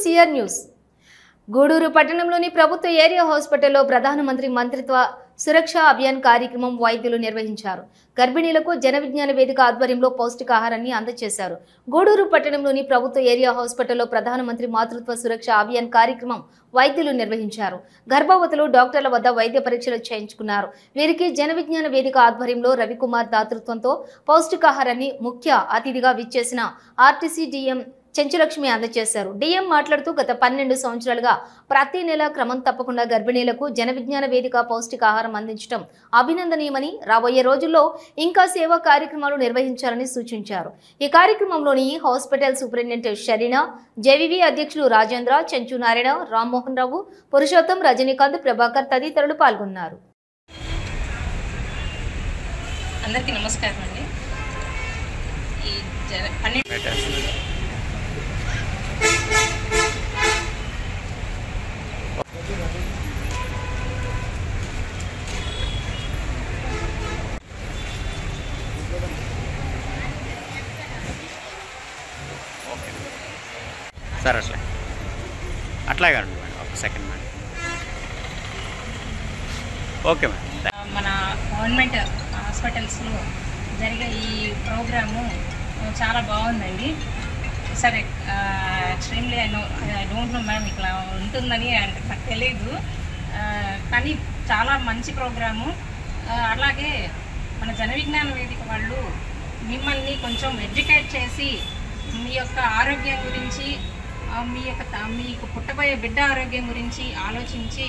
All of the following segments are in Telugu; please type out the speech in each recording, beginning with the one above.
CR news. గూడూరు పట్టణంలోని ప్రభుత్వ ఏరియా హాస్పిటల్లో ప్రధానమంత్రి మంత్రిత్వ సురక్ష అభియాన్ కార్యక్రమం వైద్యులు నిర్వహించారు. గర్భిణీలకు జన విజ్ఞాన వేదిక ఆధ్వర్యంలో పౌష్టికాహారాన్ని అందజేశారు. గూడూరు పట్టణంలోని ప్రభుత్వ ఏరియా హాస్పిటల్లో ప్రధానమంత్రి మాతృత్వ సురక్ష అభియాన్ కార్యక్రమం వైద్యులు నిర్వహించారు. గర్భవతులు డాక్టర్ల వద్ద వైద్య పరీక్షలు చేయించుకున్నారు. వీరికి జన విజ్ఞాన వేదిక ఆధ్వర్యంలో రవికుమార్ దాతృత్వంతో పౌష్టికాహారాన్ని ముఖ్య అతిథిగా విచ్చేసిన ఆర్టీసీ డిఎం చెంచులక్ష్మి అందజేశారు. డిఎం మాట్లాడుతూ గత 12 సంవత్సరాలుగా ప్రతి నెల క్రమం తప్పకుండా గర్భిణీలకు జన విజ్ఞాన వేదిక పౌష్టికాహారం అందించడం అభినందనీయమని, రాబోయే రోజుల్లో ఇంకా సేవా కార్యక్రమాలు నిర్వహించాలని సూచించారు. ఈ కార్యక్రమంలోని హాస్పిటల్ సూపరింటెండెంట్ షరీనా, జేవీవీ అధ్యక్షులు రాజేంద్ర, చెంచు నారాయణ, రామ్మోహన్ రావు, పురుషోత్తం, రజనీకాంత్, ప్రభాకర్ తదితరులు పాల్గొన్నారు. అందరికీ నమస్కారం అండి. సార్ అట్లాగే ఒక సెకండ్ మేడం. Okay madam. మన గవర్నమెంట్ హాస్పిటల్స్లో జరిగే ఈ ప్రోగ్రాము చాలా బాగుందండి. సరే, extremely I don't know madam ఇట్లా ఉంటుందని అంటే నాకు తెలియదు, కానీ చాలా మంచి ప్రోగ్రాము. అలాగే మన జన విజ్ఞాన వేదిక వాళ్ళు మిమ్మల్ని కొంచెం ఎడ్యుకేట్ చేసి మీ యొక్క ఆరోగ్యం గురించి, మీకు పుట్టబోయే బిడ్డ ఆరోగ్యం గురించి ఆలోచించి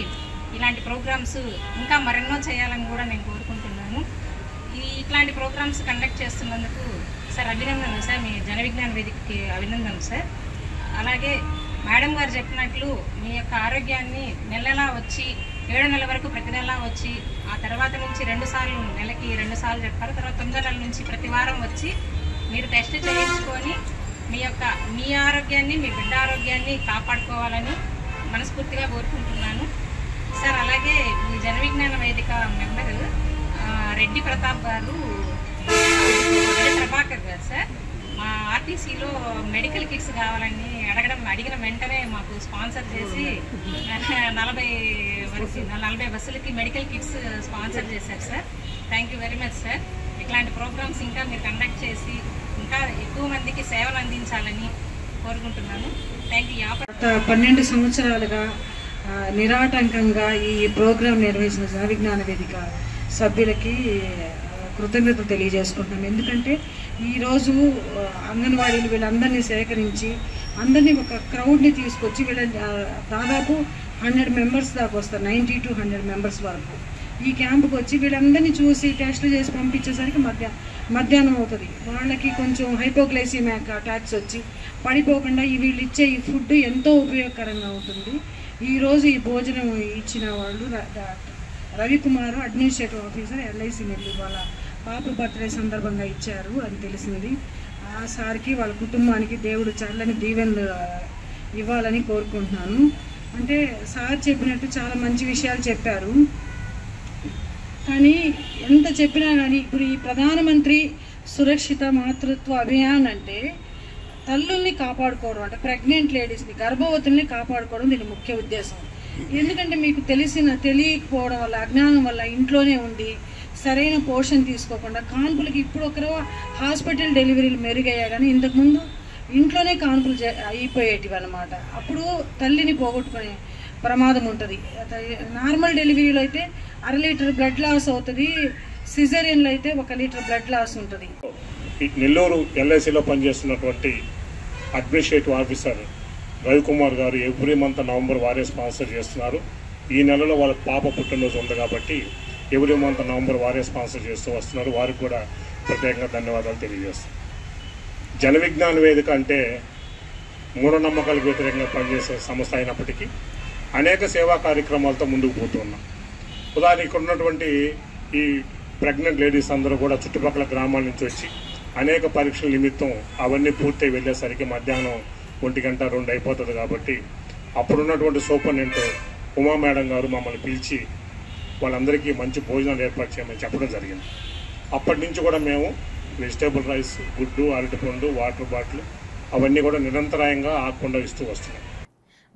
ఇలాంటి ప్రోగ్రామ్స్ ఇంకా మరెన్నో చేయాలని కూడా నేను కోరుకుంటున్నాను. ఇట్లాంటి ప్రోగ్రామ్స్ కండక్ట్ చేస్తున్నందుకు సార్ అభినందనలు సార్, మీ జన విజ్ఞాన వేదికకి అభినందనలు సార్. అలాగే మేడం గారు చెప్పినట్లు మీ యొక్క ఆరోగ్యాన్ని నెలలా వచ్చి 7 నెలల వరకు ప్రతి నెల వచ్చి, ఆ తర్వాత నుంచి 2 సార్లు, నెలకి 2 సార్లు చెప్పారు, తర్వాత 9 నెలల నుంచి ప్రతి వారం వచ్చి మీరు టెస్ట్ చేయించుకొని మీ ఆరోగ్యాన్ని, మీ బిడ్డ ఆరోగ్యాన్ని కాపాడుకోవాలని మనస్ఫూర్తిగా కోరుకుంటున్నాను సార్. అలాగే మీ జన విజ్ఞాన వేదిక మెంబరు రెడ్డి ప్రతాప్ గారు, ప్రభాకర్ గారు సార్, మా ఆర్టీసీలో మెడికల్ కిట్స్ కావాలని అడిగిన వెంటనే మాకు స్పాన్సర్ చేసి 40 బస్సులకి మెడికల్ కిట్స్ స్పాన్సర్ చేశారు sir. Thank you very much sir. ఇట్లాంటి ప్రోగ్రామ్స్ ఇంకా మీరు కండక్ట్ చేసి ఇంకా ఎక్కువ మందికి సేవలు అందించాలని కోరుకుంటున్నాను. Thank you. 12 సంవత్సరాలుగా నిరాటంకంగా ఈ ప్రోగ్రాం నిర్వహించిన జన విజ్ఞాన వేదిక సభ్యులకి కృతజ్ఞతలు తెలియజేసుకుంటున్నాం. ఎందుకంటే ఈరోజు అంగన్వాడీలు వీళ్ళందరినీ సేకరించి అందరినీ ఒక క్రౌడ్ని తీసుకొచ్చి దాదాపు 100 మెంబర్స్ దాకా వస్తారు, 90 to 100 మెంబర్స్ వరకు ఈ క్యాంపుకి వచ్చి వీళ్ళందరినీ చూసి టెస్టులు చేసి పంపించేసరికి మధ్యాహ్నం అవుతుంది. వాళ్ళకి కొంచెం హైపోగ్లైసిమిక్ అటాక్స్ వచ్చి పడిపోకుండా వీళ్ళు ఇచ్చే ఈ ఫుడ్ ఎంతో ఉపయోగకరంగా ఉంటుంది. ఈరోజు ఈ భోజనం ఇచ్చిన వాళ్ళు Ravikumar, administrative officer, LIC Nellore, వాళ్ళ పాప బర్త్డే సందర్భంగా ఇచ్చారు అని తెలిసింది. ఆ సార్కి వాళ్ళ కుటుంబానికి దేవుడు చల్లని దీవెనలు ఇవ్వాలని కోరుకుంటున్నాను. అంటే సార్ చెప్పినట్టు చాలా మంచి విషయాలు చెప్పారు, కానీ ఎంత చెప్పినా కానీ ఇప్పుడు ఈ ప్రధానమంత్రి సురక్షిత మాతృత్వ అభియాన్ అంటే తల్లుల్ని కాపాడుకోవడం, అంటే ప్రెగ్నెంట్ లేడీస్ని, గర్భవతుల్ని కాపాడుకోవడం దీని ముఖ్య ఉద్దేశం. ఎందుకంటే మీకు తెలియకపోవడం వల్ల, అజ్ఞానం వల్ల ఇంట్లోనే ఉండి సరైన పోషణ తీసుకోకుండా కాన్పులకి, ఇప్పుడు ఒకరో హాస్పిటల్ డెలివరీలు మెరుగయ్యా కానీ ఇంతకుముందు ఇంట్లోనే కాన్పులు అయిపోయేటివి అన్నమాట. అప్పుడు తల్లిని పోగొట్టుకునే ప్రమాదం ఉంటుంది. నార్మల్ డెలివరీలో అయితే 1/2 లీటర్ బ్లడ్ లాస్ అవుతుంది, సిజేరియన్లో అయితే 1 లీటర్ బ్లడ్ లాస్ ఉంటుంది. నెల్లూరు ఎల్ఐసిలో పనిచేస్తున్నటువంటి అడ్మినిస్ట్రేటివ్ ఆఫీసర్ రవికుమార్ గారు ఎవ్రీ మంత్ నవంబర్ వారే స్పాన్సర్ చేస్తున్నారు. ఈ నెలలో వాళ్ళ పాప పుట్టినరోజు ఉంది కాబట్టి ఎవ్రీ మంత్ నవంబర్ వారే స్పాన్సర్ చేస్తూ వస్తున్నారు. వారికి కూడా ప్రత్యేకంగా ధన్యవాదాలు తెలియజేస్తారు. జన విజ్ఞాన వేదిక అంటే మూఢనమ్మకాలకు వ్యతిరేకంగా పనిచేసే సంస్థ అయినప్పటికీ అనేక సేవా కార్యక్రమాలతో ముందుకు పోతున్నాం. ఉదాహరణ ఇక్కడ ఉన్నటువంటి ఈ ప్రెగ్నెంట్ లేడీస్ అందరూ కూడా చుట్టుపక్కల గ్రామాల నుంచి వచ్చి అనేక పరీక్షల నిమిత్తం అవన్నీ పూర్తి వెళ్ళేసరికి మధ్యాహ్నం 1 గంట 2 అయిపోతుంది. కాబట్టి అప్పుడున్నటువంటి సూపరింటెండెంట్ ఉమా మేడం గారు మమ్మల్ని పిలిచి వాళ్ళందరికీ మంచి భోజనాలు ఏర్పాటు చేయమని చెప్పడం జరిగింది. అప్పటి నుంచి కూడా మేము వెజిటేబుల్ రైస్, గుడ్డు, అరటిపండు, వాటర్ బాటిల్ అవన్నీ కూడా నిరంతరాయంగా ఆగకుండా ఇస్తూ వస్తున్నాం.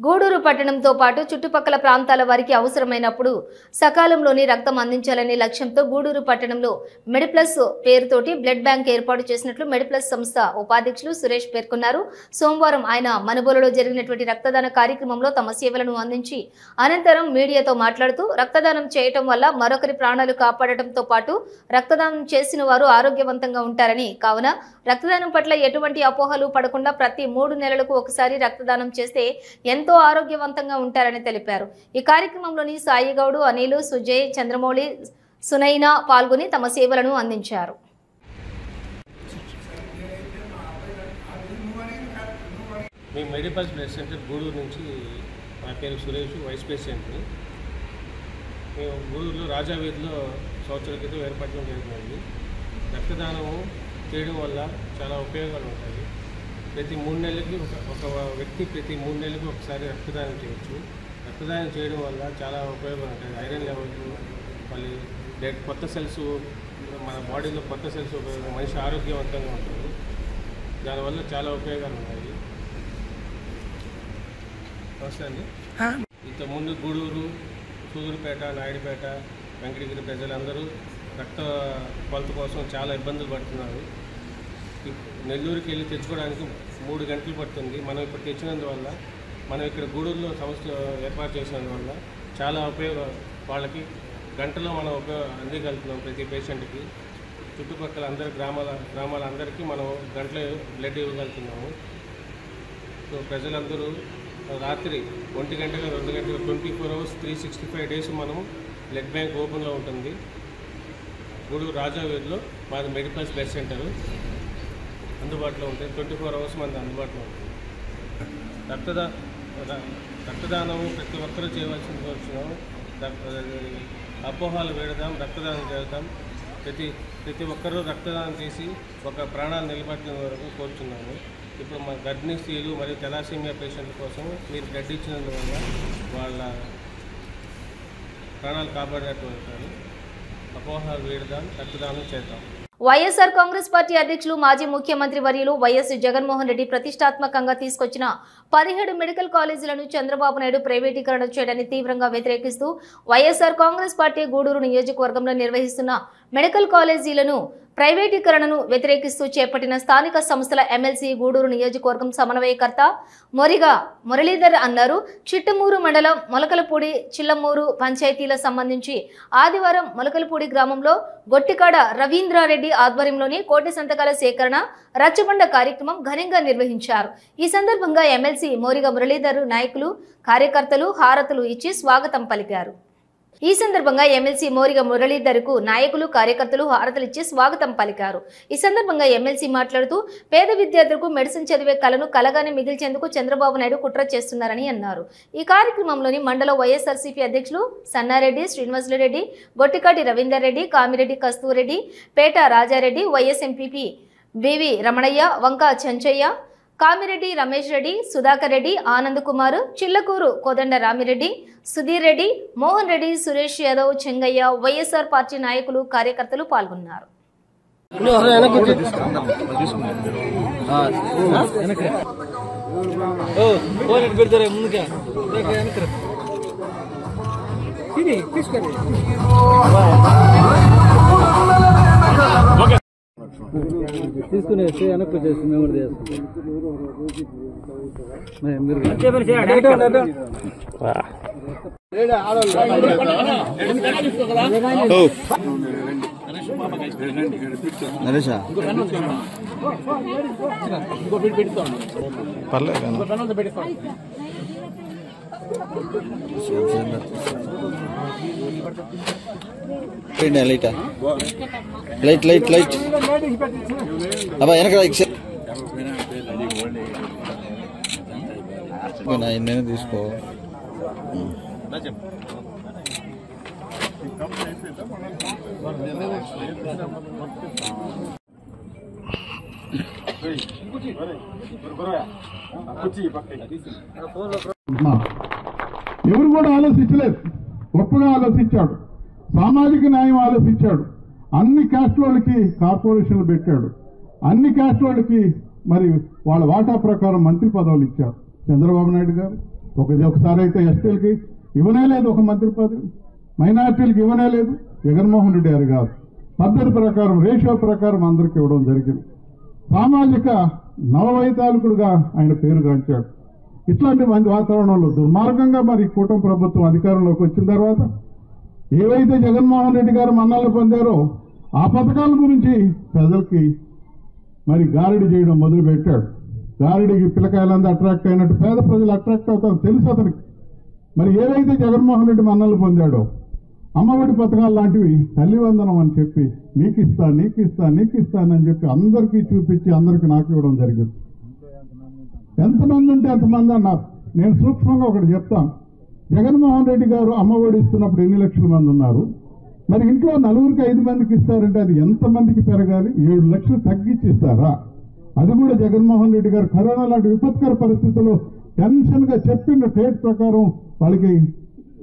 గూడూరు పట్టణంతో పాటు చుట్టుపక్కల ప్రాంతాల వారికి అవసరమైనప్పుడు సకాలంలోని రక్తం అందించాలనే లక్ష్యంతో గూడూరు పట్టణంలో మెడిప్లస్ పేరుతోటి బ్లడ్ బ్యాంక్ ఏర్పాటు చేసినట్లు మెడిప్లస్ సంస్థ ఉపాధ్యక్షులు సురేష్ పేర్కొన్నారు. సోమవారం ఆయన మనుబోలులో జరిగినటువంటి రక్తదాన కార్యక్రమంలో తమ సేవలను అందించి అనంతరం మీడియాతో మాట్లాడుతూ రక్తదానం చేయటం వల్ల మరొకరి ప్రాణాలు కాపాడటంతో పాటు రక్తదానం చేసిన వారు ఆరోగ్యవంతంగా ఉంటారని, కావున రక్తదానం పట్ల ఎటువంటి అపోహలు పడకుండా ప్రతి 3 నెలలకు ఒకసారి రక్తదానం చేస్తే ఎంతో ఆరోగ్యవంతంగా ఉంటారని తెలిపారు. ఈ కార్యక్రమంలోని సాయి గౌడ్, అనిల్, సుజయ్, చంద్రమౌళి, సునైనా పాల్గొని తమ సేవలను అందించారు. మేము మెడిపల్స్ బ్లడ్ సెంటర్ గూడూరు నుంచి, నా పేరు సురేష్, వైస్ ప్రెసిడెంట్ని. మేము గూడూరులో రాజావీధిలో సంవత్సరాల క్రితం ఏర్పడడం జరిగింది. రక్తదానం చేయడం వల్ల చాలా ఉపయోగాలు ఉంటాయి. ప్రతి 3 నెలలకి ఒక వ్యక్తి ప్రతి 3 నెలలకు ఒకసారి రక్తదానం చేయొచ్చు. రక్తదానం చేయడం వల్ల చాలా ఉపయోగాలు ఉంటాయి. ఐరన్ లెవెల్స్, మళ్ళీ కొత్త సెల్స్, మన బాడీలో కొత్త సెల్స్, మనిషి ఆరోగ్యవంతంగా ఉంటుంది. దానివల్ల చాలా ఉపయోగాలు ఉన్నాయి. నమస్తే అండి. ఇంతకుముందు గూడూరు, సూదూరుపేట, నాయుడుపేట, వెంకటగిరి ప్రజలందరూ రక్త కొలత కోసం చాలా ఇబ్బందులు పడుతున్నారు. నెల్లూరుకి వెళ్ళి తెచ్చుకోవడానికి 3 గంటలు పడుతుంది. మనం ఇప్పుడు తెచ్చినందువల్ల, మనం ఇక్కడ గూడూరులో సంస్థ ఏర్పాటు చేసినందువల్ల చాలా ఉపయోగం, వాళ్ళకి గంటలో మనం అందిగలుగుతున్నాం. ప్రతి పేషెంట్కి చుట్టుపక్కల అందరి గ్రామాలందరికీ మనం గంటలో బ్లడ్ ఇవ్వగలుగుతున్నాము. సో ప్రజలందరూ రాత్రి 1 గంటగా 2 గంటగా 24 hours 365 days మనం బ్లడ్ బ్యాంక్ ఓపెన్లో ఉంటుంది. గూడూరు రాజావీధిలో మాది మెడిపల్స్ బ్లడ్ సెంటర్ అందుబాటులో ఉంటుంది. 24 hours మనది అందుబాటులో ఉంటుంది. రక్తదానం ప్రతి ఒక్కరూ చేయవలసిన కోరుతున్నాం. అపోహాలు వేడదాం, రక్తదానం చేద్దాం. ప్రతి ఒక్కరూ రక్తదానం చేసి ఒక ప్రాణాలు నిలబెట్టిన వరకు కోరుచున్నాము. ఇప్పుడు మా గర్భిణీ స్త్రీలు మరియు తెలాసీమియా పేషెంట్ల కోసం మీరు బ్లడ్ ఇచ్చినందువల్ల వాళ్ళ ప్రాణాలు కాపాడినట్టు అవుతారు. అపోహాలు వేడదాం, రక్తదానం చేద్దాం. వైఎస్ఆర్ కాంగ్రెస్ పార్టీ అధ్యక్షులు, మాజీ ముఖ్యమంత్రి వర్యులు వైఎస్ జగన్మోహన్ రెడ్డి ప్రతిష్టాత్మకంగా తీసుకొచ్చిన 17 మెడికల్ కాలేజీలను చంద్రబాబు నాయుడు ప్రైవేటీకరణ చేయడాన్ని తీవ్రంగా వ్యతిరేకిస్తూ వైఎస్ఆర్ కాంగ్రెస్ పార్టీ గూడూరు నియోజకవర్గంలో నిర్వహిస్తున్న మెడికల్ కాలేజీలను ప్రైవేటీకరణను వ్యతిరేకిస్తూ చేపట్టిన స్థానిక సంస్థల ఎమ్మెల్సీ గూడూరు నియోజకవర్గం సమన్వయకర్త మొరిగా మురళీధర్ అన్నారు. చిట్టమూరు మండలం మొలకలపూడి, చిల్లమూరు పంచాయతీల సంబంధించి ఆదివారం మొలకలపూడి గ్రామంలో గొట్టికాడ రవీంద్రారెడ్డి ఆధ్వర్యంలోని కోటి సంతకాల సేకరణ రచ్చబండ కార్యక్రమం ఘనంగా నిర్వహించారు. ఈ సందర్భంగా ఎమ్మెల్సీ మోరిగా మురళీధర్ నాయకులు, కార్యకర్తలు హారతులు ఇచ్చి స్వాగతం పలికారు. ఈ సందర్భంగా ఎమ్మెల్సీ మోరిగా మురళీధర్కు నాయకులు, కార్యకర్తలు హారతలిచ్చి స్వాగతం పలికారు. ఈ సందర్భంగా ఎమ్మెల్సీ మాట్లాడుతూ పేద విద్యార్థులకు మెడిసిన్ చదివే కళను కలగానే మిగిల్చేందుకు చంద్రబాబు నాయుడు కుట్ర చేస్తున్నారని అన్నారు. ఈ కార్యక్రమంలోని మండల వైఎస్ఆర్సీపీ అధ్యక్షులు Sannareddy, Srinivasulareddy, Gottikati Ravinder Reddy, Kamireddy Kasthureddy, Peta Rajareddy, YS MPP BV Ramanaiah, Vanka Chenchaiah, Kamireddy Ramesh Reddy, Sudhakar Reddy, Anand Kumar, Chillakuru Kodanda Ramireddy, Sudheer Reddy, Mohan Reddy, Suresh Yadav, Chengaiah, YSR party నాయకులు, కార్యకర్తలు పాల్గొన్నారు. తీసుకునేసి వెనక్కి చేసి మేము లైట్ లైట్ లైట్ అబ్బా వెనక నేను తీసుకో. ఎవరు కూడా ఆలోచించలేదు. గొప్పగా ఆలోచించాడు, సామాజిక న్యాయం ఆలోచించాడు. అన్ని క్యాస్ట్ వాళ్ళకి కార్పొరేషన్లు పెట్టాడు. అన్ని క్యాస్ట్ వాళ్ళకి మరి వాళ్ళ వాటా ప్రకారం మంత్రి పదవులు ఇచ్చారు చంద్రబాబు నాయుడు గారు. ఒకసారి అయితే ఎస్టీలకి ఇవ్వనే లేదు ఒక మంత్రి పదవి, మైనార్టీలకు ఇవ్వనే లేదు. జగన్మోహన్ రెడ్డి గారు కాదు, పద్ధతి ప్రకారం రేషియో ప్రకారం అందరికీ ఇవ్వడం జరిగింది. సామాజిక నవవైతాళికుడుగా ఆయన పేరుగాంచాడు. ఇట్లాంటి మంచి వాతావరణంలో దుర్మార్గంగా మరి కూటమి ప్రభుత్వం అధికారంలోకి వచ్చిన తర్వాత ఏవైతే జగన్మోహన్ రెడ్డి గారు మన్నాళ్ళు పొందారో ఆ పథకాల గురించి ప్రజలకి మరి గారడి చేయడం మొదలుపెట్టాడు. గారడికి పిల్లకాయలంతా అట్రాక్ట్ అయినట్టు పేద ప్రజలు అట్రాక్ట్ అవుతారు తెలుసు అతనికి. మరి ఏవైతే జగన్మోహన్ రెడ్డి మన్నాళ్ళు పొందాడో అమ్మఒడి పథకాలు లాంటివి, తల్లి వందనం అని చెప్పి నీకు ఇస్తానని చెప్పి అందరికీ చూపించి అందరికీ నాకు ఇవ్వడం జరిగింది. ఎంతమంది ఉంటే అంతమంది అన్నారు. నేను సూక్ష్మంగా ఒకటి చెప్తాను. జగన్మోహన్ రెడ్డి గారు అమ్మఒడి ఇస్తున్నప్పుడు ఎన్ని లక్షల మంది ఉన్నారు? మరి ఇంట్లో 4కి 5 మందికి ఇస్తారంటే అది ఎంతమందికి పెరగాలి? 7 లక్షలు తగ్గించి ఇస్తారా? అది కూడా జగన్మోహన్ రెడ్డి గారు కరోనా లాంటి విపత్కర పరిస్థితుల్లో టెన్షన్గా చెప్పిన డేట్ ప్రకారం వాళ్ళకి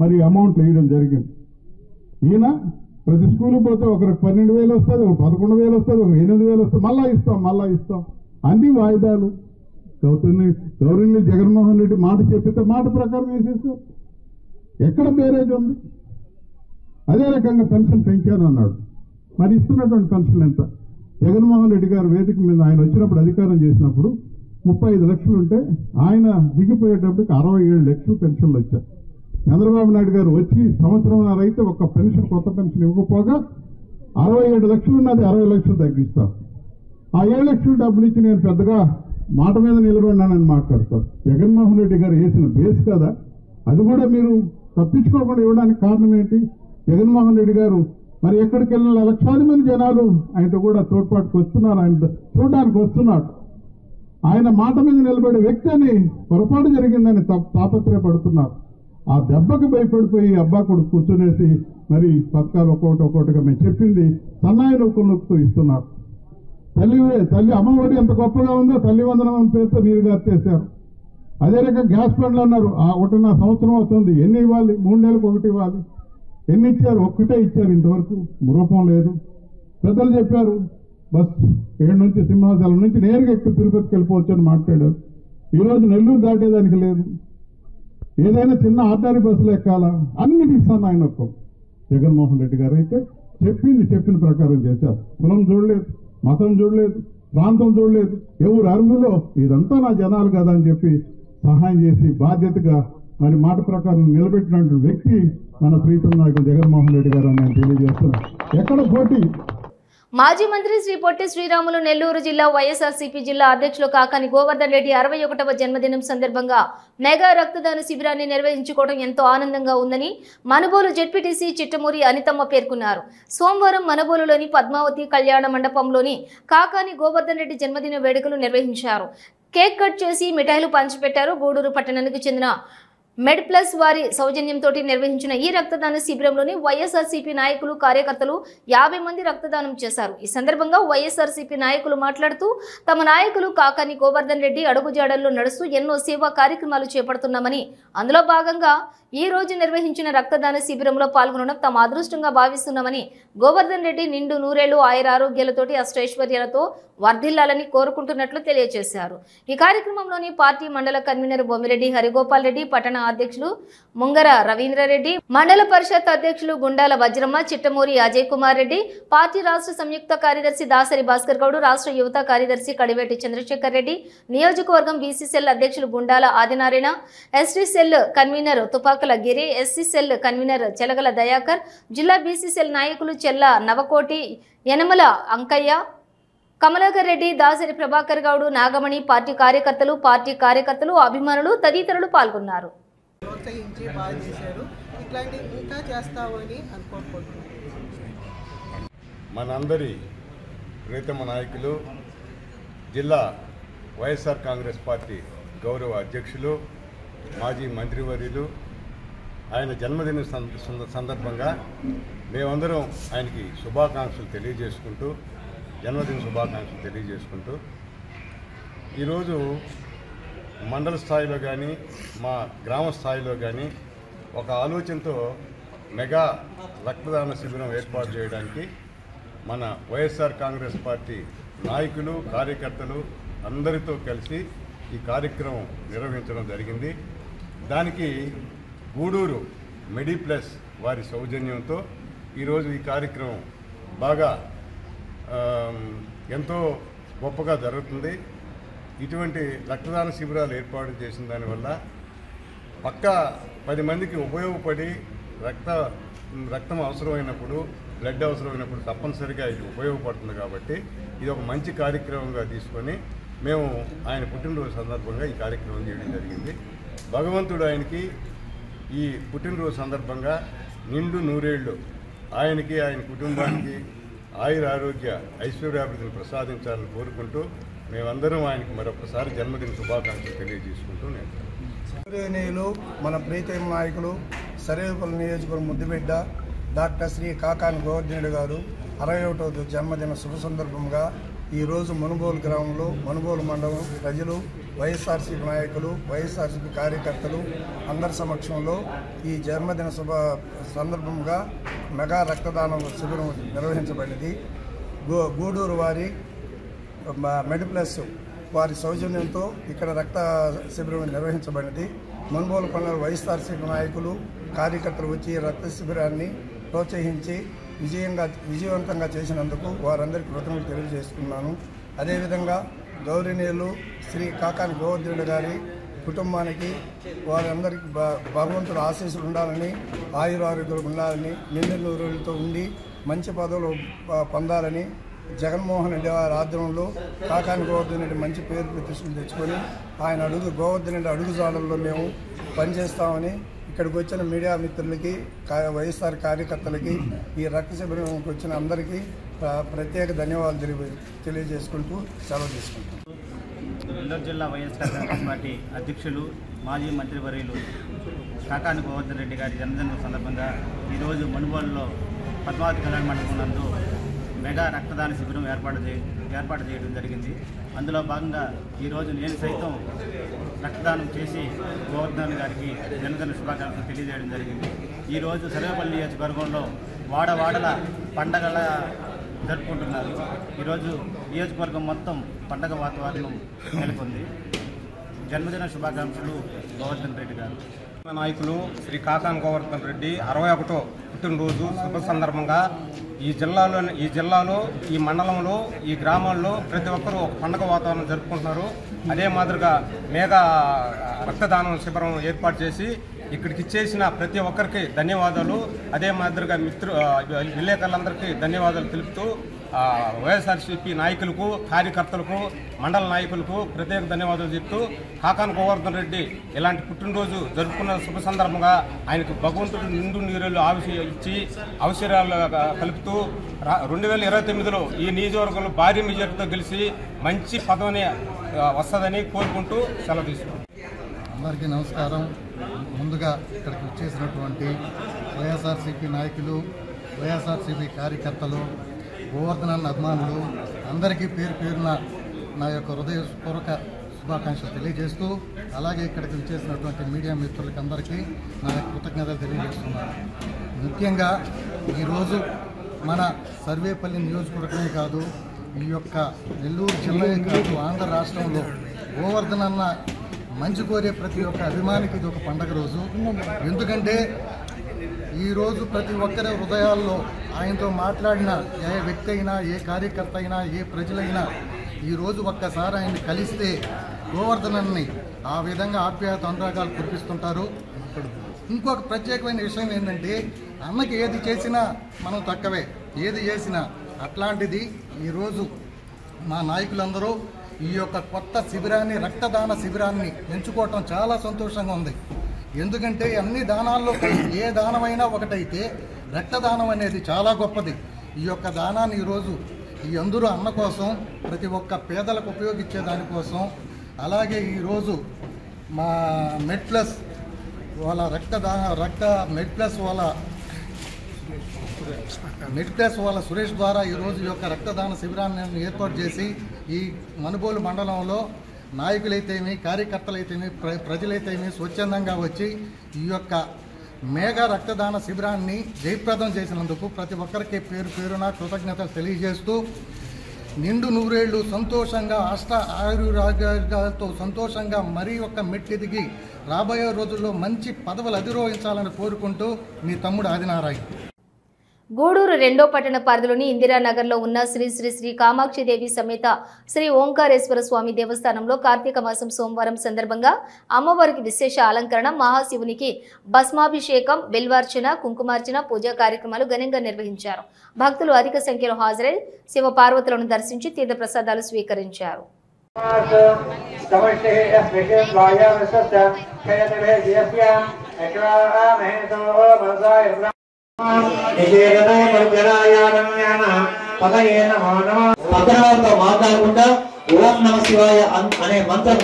మరి అమౌంట్ వేయడం జరిగింది. ఈయన ప్రతి స్కూల్కి పోతే ఒకరికి 12,000 వస్తుంది, ఒక 11,000 వస్తుంది, ఒక 8,000 వస్తుంది, మళ్ళా ఇస్తాం అన్ని వాయిదాలు. గౌరవనీయులు జగన్మోహన్ రెడ్డి మాట చెప్పితే మాట ప్రకారం వేసేస్తారు. ఎక్కడ బేరేజ్ ఉంది? అదే రకంగా పెన్షన్ పెంచాను అన్నాడు. మరి ఇస్తున్నటువంటి పెన్షన్ ఎంత? జగన్మోహన్ రెడ్డి గారు వేదిక మీద ఆయన వచ్చినప్పుడు అధికారం చేసినప్పుడు 35 లక్షలు ఉంటే ఆయన దిగిపోయేటప్పటికి 67 లక్షలు పెన్షన్లు వచ్చాయి. చంద్రబాబు నాయుడు గారు వచ్చి సంవత్సరంన్నర అయితే ఒక పెన్షన్, కొత్త పెన్షన్ ఇవ్వకపోగా 67 లక్షలు ఉన్నది 60 లక్షలు తగ్గిస్తారు. ఆ 7 లక్షలు డబ్బులు ఇచ్చి నేను పెద్దగా మాట మీద నిలబడినానని మాట్లాడతారు. జగన్మోహన్ రెడ్డి గారు వేసిన బేస్ కదా, అది కూడా మీరు తప్పించుకోకుండా ఇవ్వడానికి కారణం ఏంటి? జగన్మోహన్ రెడ్డి గారు మరి ఎక్కడికి వెళ్ళిన లక్షలాది మంది జనాలు ఆయనతో కూడా తోడ్పాటుకు వస్తున్నారు, ఆయన చూడడానికి వస్తున్నాడు. ఆయన మాట మీద నిలబడే వ్యక్తి అని పొరపాటు జరిగిందని తాపత్రయపడుతున్నారు. ఆ దెబ్బకి భయపడిపోయి అబ్బా కొడుకు కూర్చునేసి మరి పథకాలు ఒక్కొక్కటిగా మేము చెప్పింది సన్నాయి నొక్కుతూ ఇస్తున్నారు. తల్లి అమ్మఒడి ఎంత గొప్పగా ఉందో తల్లి వందనం పేరుతో నీరుగా చేశారు. అదే రకంగా గ్యాస్ బండ్లు అన్నారు. 1.5 సంవత్సరం అవుతుంది. ఎన్ని ఇవ్వాలి? 3 నెలలకు 1 ఇవ్వాలి. ఎన్ని ఇచ్చారు? 1 ఇచ్చారు. ఇంతవరకు రూపం లేదు. పెద్దలు చెప్పారు బస్ 7 నుంచి సింహాచలం నుంచి నేరుగా ఎక్కువ తిరుపతికి వెళ్ళిపోవచ్చు అని మాట్లాడారు. ఈరోజు నెల్లూరు దాటేదానికి లేదు. ఏదైనా చిన్న ఆర్డినరీ బస్సులు ఎక్కాలా? అన్నిటికి సన్నాయి నొక్కం. జగన్మోహన్ రెడ్డి గారు అయితే చెప్పిన ప్రకారం చేశారు. కులం చూడలేదు, మతం చూడలేదు, ప్రాంతం చూడలేదు, ఎవరు అరుగులో ఇదంతా నా జనాలు కదా అని చెప్పి సహాయం చేసి బాధ్యతగా మరి మాట ప్రకారం నిలబెట్టినటువంటి వ్యక్తి మన ప్రీతం నాయకుడు జగన్మోహన్ రెడ్డి గారు అని నేను తెలియజేస్తున్నాను. ఎక్కడ పోటీ? మాజీ మంత్రి శ్రీ పొట్టి శ్రీరాములు నెల్లూరు జిల్లా వైఎస్ఆర్సీపీ జిల్లా అధ్యక్షులు కాకాని గోవర్ధన్ రెడ్డి 61వ జన్మదినం సందర్భంగా మెగా రక్తదాన శిబిరాన్ని నిర్వహించుకోవడం ఎంతో ఆనందంగా ఉందని మనుబోలు జెడ్పీటీసీ చిట్టమూరి అనితమ్మ పేర్కొన్నారు. సోమవారం మనుబోలులోని పద్మావతి కళ్యాణ మండపంలోని కాకాని గోవర్ధన్ రెడ్డి జన్మదిన వేడుకలు నిర్వహించారు. కేక్ కట్ చేసి మిఠాయిలు పంచిపెట్టారు. గూడూరు పట్టణానికి చెందిన మెడ్ ప్లస్ వారి సౌజన్యంతో నిర్వహించిన ఈ రక్తదాన శిబిరంలోని వైఎస్ఆర్సీపీ నాయకులు, కార్యకర్తలు 50 మంది రక్తదానం చేశారు. ఈ సందర్భంగా వైఎస్ఆర్సీపీ నాయకులు మాట్లాడుతూ తమ నాయకులు కాకాని గోవర్ధన్ రెడ్డి అడుగుజాడల్లో నడుస్తూ ఎన్నో సేవా కార్యక్రమాలు చేపడుతున్నామని, అందులో భాగంగా ఈ రోజు నిర్వహించిన రక్తదాన శిబిరంలో పాల్గొనడం తమ అదృష్టంగా భావిస్తున్నామని, గోవర్ధన్ రెడ్డి నిండు నూరేళ్లు ఆయురారోగ్యాలతోటి అష్టైశ్వర్యాలతో వర్ధిల్లాలని కోరుకుంటున్నట్లు తెలియజేశారు. ఈ కార్యక్రమంలోని పార్టీ మండల కన్వీనర్ బొమ్మిరెడ్డి హరిగోపాల్ రెడ్డి, పట్టణ అధ్యక్షులు ముంగర రవీంద్రారెడ్డి, మండల పరిషత్ అధ్యక్షులు గుండాల వజ్రమ్మ, చిట్టమూరి అజయ్ కుమార్ రెడ్డి, పార్టీ రాష్ట్ర సంయుక్త కార్యదర్శి దాసరి భాస్కర్ గౌడ్, రాష్ట్ర యువత కార్యదర్శి కడివేటి చంద్రశేఖర్ రెడ్డి, నియోజకవర్గం బీసీ సెల్ అధ్యక్షులు Gundala Adinarayana, ST cell convener Tupakula Giri, SC cell convener Chelagala Dayakar, జిల్లా బీసీ సెల్ నాయకులు చెల్ల నవకోటి, యనమల అంకయ్య, కమలాకర్ రెడ్డి, దాసరి ప్రభాకర్ గౌడ్, నాగమణి, పార్టీ కార్యకర్తలు, అభిమానులు తదితరులు పాల్గొన్నారు. ప్రోత్సహించి బాగా చేశారు. ఇట్లాంటివి ఇంకా చేస్తామని అనుకోకుంటున్నాను. మనందరి ప్రీతమ నాయకులు, జిల్లా వైఎస్ఆర్ కాంగ్రెస్ పార్టీ గౌరవ అధ్యక్షులు, మాజీ మంత్రివర్యులు, ఆయన జన్మదిన సందర్భంగా మేమందరం ఆయనకి శుభాకాంక్షలు తెలియజేసుకుంటూ ఈరోజు మండల స్థాయిలో కానీ మా గ్రామ స్థాయిలో కానీ ఒక ఆలోచనతో మెగా రక్తదాన శిబిరం ఏర్పాటు చేయడానికి మన వైఎస్ఆర్ కాంగ్రెస్ పార్టీ నాయకులు, కార్యకర్తలు అందరితో కలిసి ఈ కార్యక్రమం నిర్వహించడం జరిగింది. దానికి గూడూరు మెడిప్లస్ వారి సౌజన్యంతో ఈరోజు ఈ కార్యక్రమం బాగా ఎంతో గొప్పగా జరుగుతుంది. ఇటువంటి రక్తదాన శిబిరాలు ఏర్పాటు చేసిన దానివల్ల పక్కా 10 మందికి ఉపయోగపడి రక్తం అవసరమైనప్పుడు, బ్లడ్ అవసరమైనప్పుడు తప్పనిసరిగా ఇది ఉపయోగపడుతుంది. కాబట్టి ఇది ఒక మంచి కార్యక్రమంగా తీసుకొని మేము ఆయన పుట్టినరోజు సందర్భంగా ఈ కార్యక్రమం చేయడం జరిగింది. భగవంతుడు ఆయనకి ఈ పుట్టినరోజు సందర్భంగా నిండు నూరేళ్లు ఆయనకి, ఆయన కుటుంబానికి ఆయుర ఆరోగ్య ఐశ్వర్యాభివృద్ధిని ప్రసాదించాలని కోరుకుంటూ మేమందరం ఆయనకి మరొకసారి జన్మదిన శుభాకాంక్షలు తెలియజేసుకుంటూ గౌరవనీయులు మన ప్రీతమ నాయకులు సర్వేపల్లి నియోజకవర్గం ముద్దుబిడ్డ డాక్టర్ శ్రీ కాకాని గోవర్ధనుడు గారు 61వ జన్మదిన శుభ సందర్భంగా ఈరోజు మనుబోలు గ్రామంలో మనుబోలు మండలం ప్రజలు, వైఎస్ఆర్సీపీ నాయకులు, వైఎస్ఆర్సీపీ కార్యకర్తలు అందరి సమక్షంలో ఈ జన్మదిన శుభ సందర్భంగా మెగా రక్తదానం శిబిరం నిర్వహించబడింది. గూడూరు వారి మెడిప్లస్ వారి సౌజన్యంతో ఇక్కడ రక్త శిబిరం నిర్వహించబడింది. మనుబోలు పల్లెల వైఎస్ఆర్సీపీ నాయకులు, కార్యకర్తలు వచ్చి రక్త శిబిరాన్ని ప్రోత్సహించి విజయవంతంగా చేసినందుకు వారందరికీ కృతజ్ఞతలు తెలియజేసుకున్నాను. అదేవిధంగా గౌరవనీయులు శ్రీ కాకాని గోవర్ధనుడు గారి కుటుంబానికి వారందరికీ భగవంతుడు ఆశీస్సులు ఉండాలని, ఆయురారోగ్యాలు ఉండాలని, నిండు నూరులతో ఉండి మంచి పదవులు పొందాలని జగన్మోహన్ రెడ్డి వారి ఆధ్వర్యంలో కాకాని గోవర్ధన్ రెడ్డి మంచి పేరు ప్రతిష్టలు తెచ్చుకొని ఆయన గోవర్ధన్ రెడ్డి అడుగుజాడల్లో మేము పనిచేస్తామని ఇక్కడికి వచ్చిన మీడియా మిత్రులకి, వైఎస్ఆర్ కార్యకర్తలకి, ఈ రక్త శిబిరంకి వచ్చిన అందరికీ ప్రత్యేక ధన్యవాదాలు తెలియజేసుకుంటూ సెలవు తీసుకుంటాం. నెల్లూరు జిల్లా వైఎస్ఆర్ కాంగ్రెస్ పార్టీ అధ్యక్షులు, మాజీ మంత్రివర్యులు కాకాని గోవర్ధన్ రెడ్డి గారి జన్మదినం సందర్భంగా ఈరోజు మనుబోలులో పద్మావతి కళ్యాణ మండపం నందు మెగా రక్తదాన శిబిరం ఏర్పాటు చేయడం జరిగింది. అందులో భాగంగా ఈరోజు నేను సైతం రక్తదానం చేసి గోవర్ధన్ గారికి జన్మదిన శుభాకాంక్షలు తెలియజేయడం జరిగింది. ఈరోజు సర్వేపల్లి నియోజకవర్గంలో వాడవాడల పండగల జరుపుకుంటున్నారు. ఈరోజు నియోజకవర్గం మొత్తం పండగ వాతావరణం నెలకొంది. జన్మదిన శుభాకాంక్షలు గోవర్ధన్ రెడ్డి గారు. నాయకులు శ్రీ కాకాని గోవర్ధన్ రెడ్డి 61వ పుట్టినరోజు శుభ సందర్భంగా ఈ జిల్లాలో ఈ మండలంలో ఈ గ్రామాల్లో ప్రతి ఒక్కరూ ఒక పండగ వాతావరణం జరుపుకుంటున్నారు. అదే మాదిరిగా మేఘా రక్తదానం శిబిరం ఏర్పాటు చేసి ఇక్కడికి ఇచ్చేసిన ప్రతి ఒక్కరికి ధన్యవాదాలు. అదే మాదిరిగా విలేకరులందరికీ ధన్యవాదాలు తెలుపుతూ వైఎస్ఆర్సీపీ నాయకులకు, కార్యకర్తలకు, మండల నాయకులకు ప్రత్యేక ధన్యవాదాలు చెప్తూ కాకాని గోవర్ధన్ రెడ్డి ఇలాంటి పుట్టినరోజు జరుపుకున్న శుభ సందర్భంగా ఆయనకు భగవంతుడు నిండు నీరులు ఇచ్చి అవసరాలు కలుపుతూ 2029లో ఈ నియోజకవర్గంలో భారీ మెజార్టీతో గెలిచి మంచి పదవిని వస్తుందని కోరుకుంటూ సెలవు తీసుకున్నాం. అందరికీ నమస్కారం. ముందుగా ఇక్కడికి వచ్చేసినటువంటి వైఎస్ఆర్సీపీ నాయకులు, వైఎస్ఆర్సీపీ కార్యకర్తలు, గోవర్ధన్ అభిమానులు అందరికీ పేరు పేరున నా యొక్క హృదయపూర్వక శుభాకాంక్షలు తెలియజేస్తూ, అలాగే ఇక్కడికి వచ్చేసినటువంటి మీడియా మిత్రులకి అందరికీ నా యొక్క కృతజ్ఞతలు తెలియజేస్తున్నాను. ముఖ్యంగా ఈరోజు మన సర్వేపల్లి నియోజకవర్గమే కాదు, ఈ యొక్క నెల్లూరు జిల్లాయే కాదు, ఆంధ్ర రాష్ట్రంలో గోవర్ధన్ అన్న మంచి కోరే ప్రతి ఒక్క అభిమానికి ఇది ఒక పండగ రోజు. ఎందుకంటే ఈరోజు ప్రతి ఒక్కరి హృదయాల్లో ఆయనతో మాట్లాడిన ఏ వ్యక్తి అయినా, ఏ కార్యకర్త అయినా, ఏ ప్రజలైనా ఈరోజు ఒక్కసారి ఆయన్ని కలిస్తే గోవర్ధనాన్ని ఆ విధంగా ఆప్యాయత అనురాగాలు కురిపిస్తుంటారు. ఇంకొక ప్రత్యేకమైన విషయం ఏంటంటే, అన్నకి ఏది చేసినా మనం తక్కువే, ఏది చేసినా. అట్లాంటిది ఈరోజు మా నాయకులందరూ ఈ యొక్క కొత్త శిబిరాన్ని, రక్తదాన శిబిరాన్ని ఎంచుకోవటం చాలా సంతోషంగా ఉంది. ఎందుకంటే అన్ని దానాల్లో ఏ దానమైనా ఒకటైతే రక్తదానం అనేది చాలా గొప్పది. ఈ యొక్క దానాన్ని ఈరోజు ఈ అందరూ అన్న కోసం, ప్రతి ఒక్క పేదలకు ఉపయోగించే దానికోసం, అలాగే ఈరోజు మా మెడ్ప్లస్ వాళ్ళ మెడ్ప్లస్ వాళ్ళ సురేష్ ద్వారా ఈరోజు ఈ యొక్క రక్తదాన శిబిరాన్ని ఏర్పాటు చేసి ఈ మనుబోలు మండలంలో నాయకులైతేమి, కార్యకర్తలైతేమి, ప్రజలైతేమి స్వచ్ఛందంగా వచ్చి ఈ యొక్క మేఘా రక్తదాన శిబిరాన్ని జయప్రదం చేసినందుకు ప్రతి ఒక్కరికి పేరు పేరున కృతజ్ఞతలు తెలియజేస్తూ, నిండు నూరేళ్లు సంతోషంగా ఆయురారోగ్యాలతో సంతోషంగా మరీ ఒక్క మెట్టెదిగి రాబోయే రోజుల్లో మంచి పదవులు అధిరోహించాలని కోరుకుంటూ మీ తమ్ముడు ఆదినారాయణ. గూడూరు 2వ పట్టణ పరిధిలోని ఇందిరానగర్లో ఉన్న శ్రీ శ్రీ శ్రీ కామాక్షిదేవి సమేత శ్రీ ఓంకారేశ్వర స్వామి దేవస్థానంలో కార్తీక మాసం సోమవారం సందర్భంగా అమ్మవారికి విశేష అలంకరణ, మహాశివునికి భస్మాభిషేకం, బిల్వార్చన, కుంకుమార్చన, పూజా కార్యక్రమాలు ఘనంగా నిర్వహించారు. భక్తులు అధిక సంఖ్యలో హాజరై శివ పార్వతులను దర్శించి తీర్థ ప్రసాదాలు స్వీకరించారు. మాట్లాడకుండా ఓం నమ శివాయ అనే మంత్రం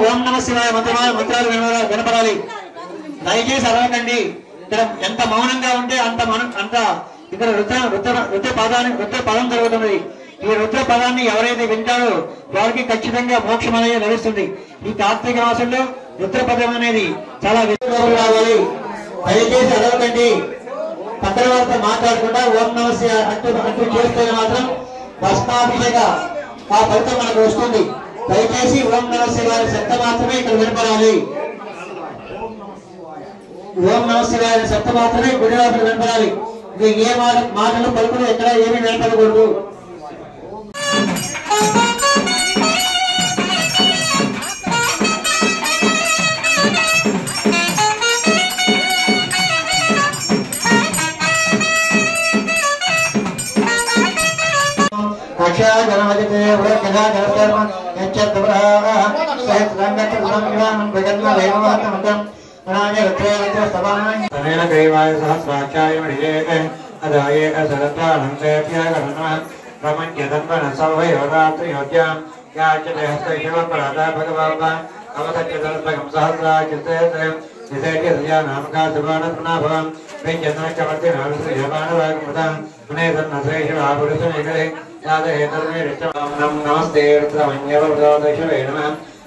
ఓం నమ శివాయ మంత్రాలు వినపడాలి. దయచేసి అరవకండి. ఇక్కడ ఎంత మౌనంగా ఉంటే అంత ఇక్కడ రుద్ర పదం జరుగుతున్నది. ఈ రుద్ర పదాన్ని ఎవరైతే వింటారో వారికి ఖచ్చితంగా మోక్షం అనేది లభిస్తుంది. ఈ కార్తీక మాసంలో రుద్ర పదం అనేది చాలా విశ్వాసం రావాలి. దయచేసి అరవకండి. పక్కన వారితో మాట్లాడకుండా ఓం నమ శివాయ అంటూ చేస్తే మాత్రం భస్మాభిషేక ఆ ఫలితం మనకు వస్తుంది. దయచేసి ఓం నమ శివాయ శబ్ద మాత్రమే ఇక్కడ వినపడాలి. ఓం నమ శివాయ శబ్ద మాత్రమే గుడి లోపల వినపడాలి. ఏ మాటలు పలుకులు ఎక్కడ ఏమీ వినపడకూడదు.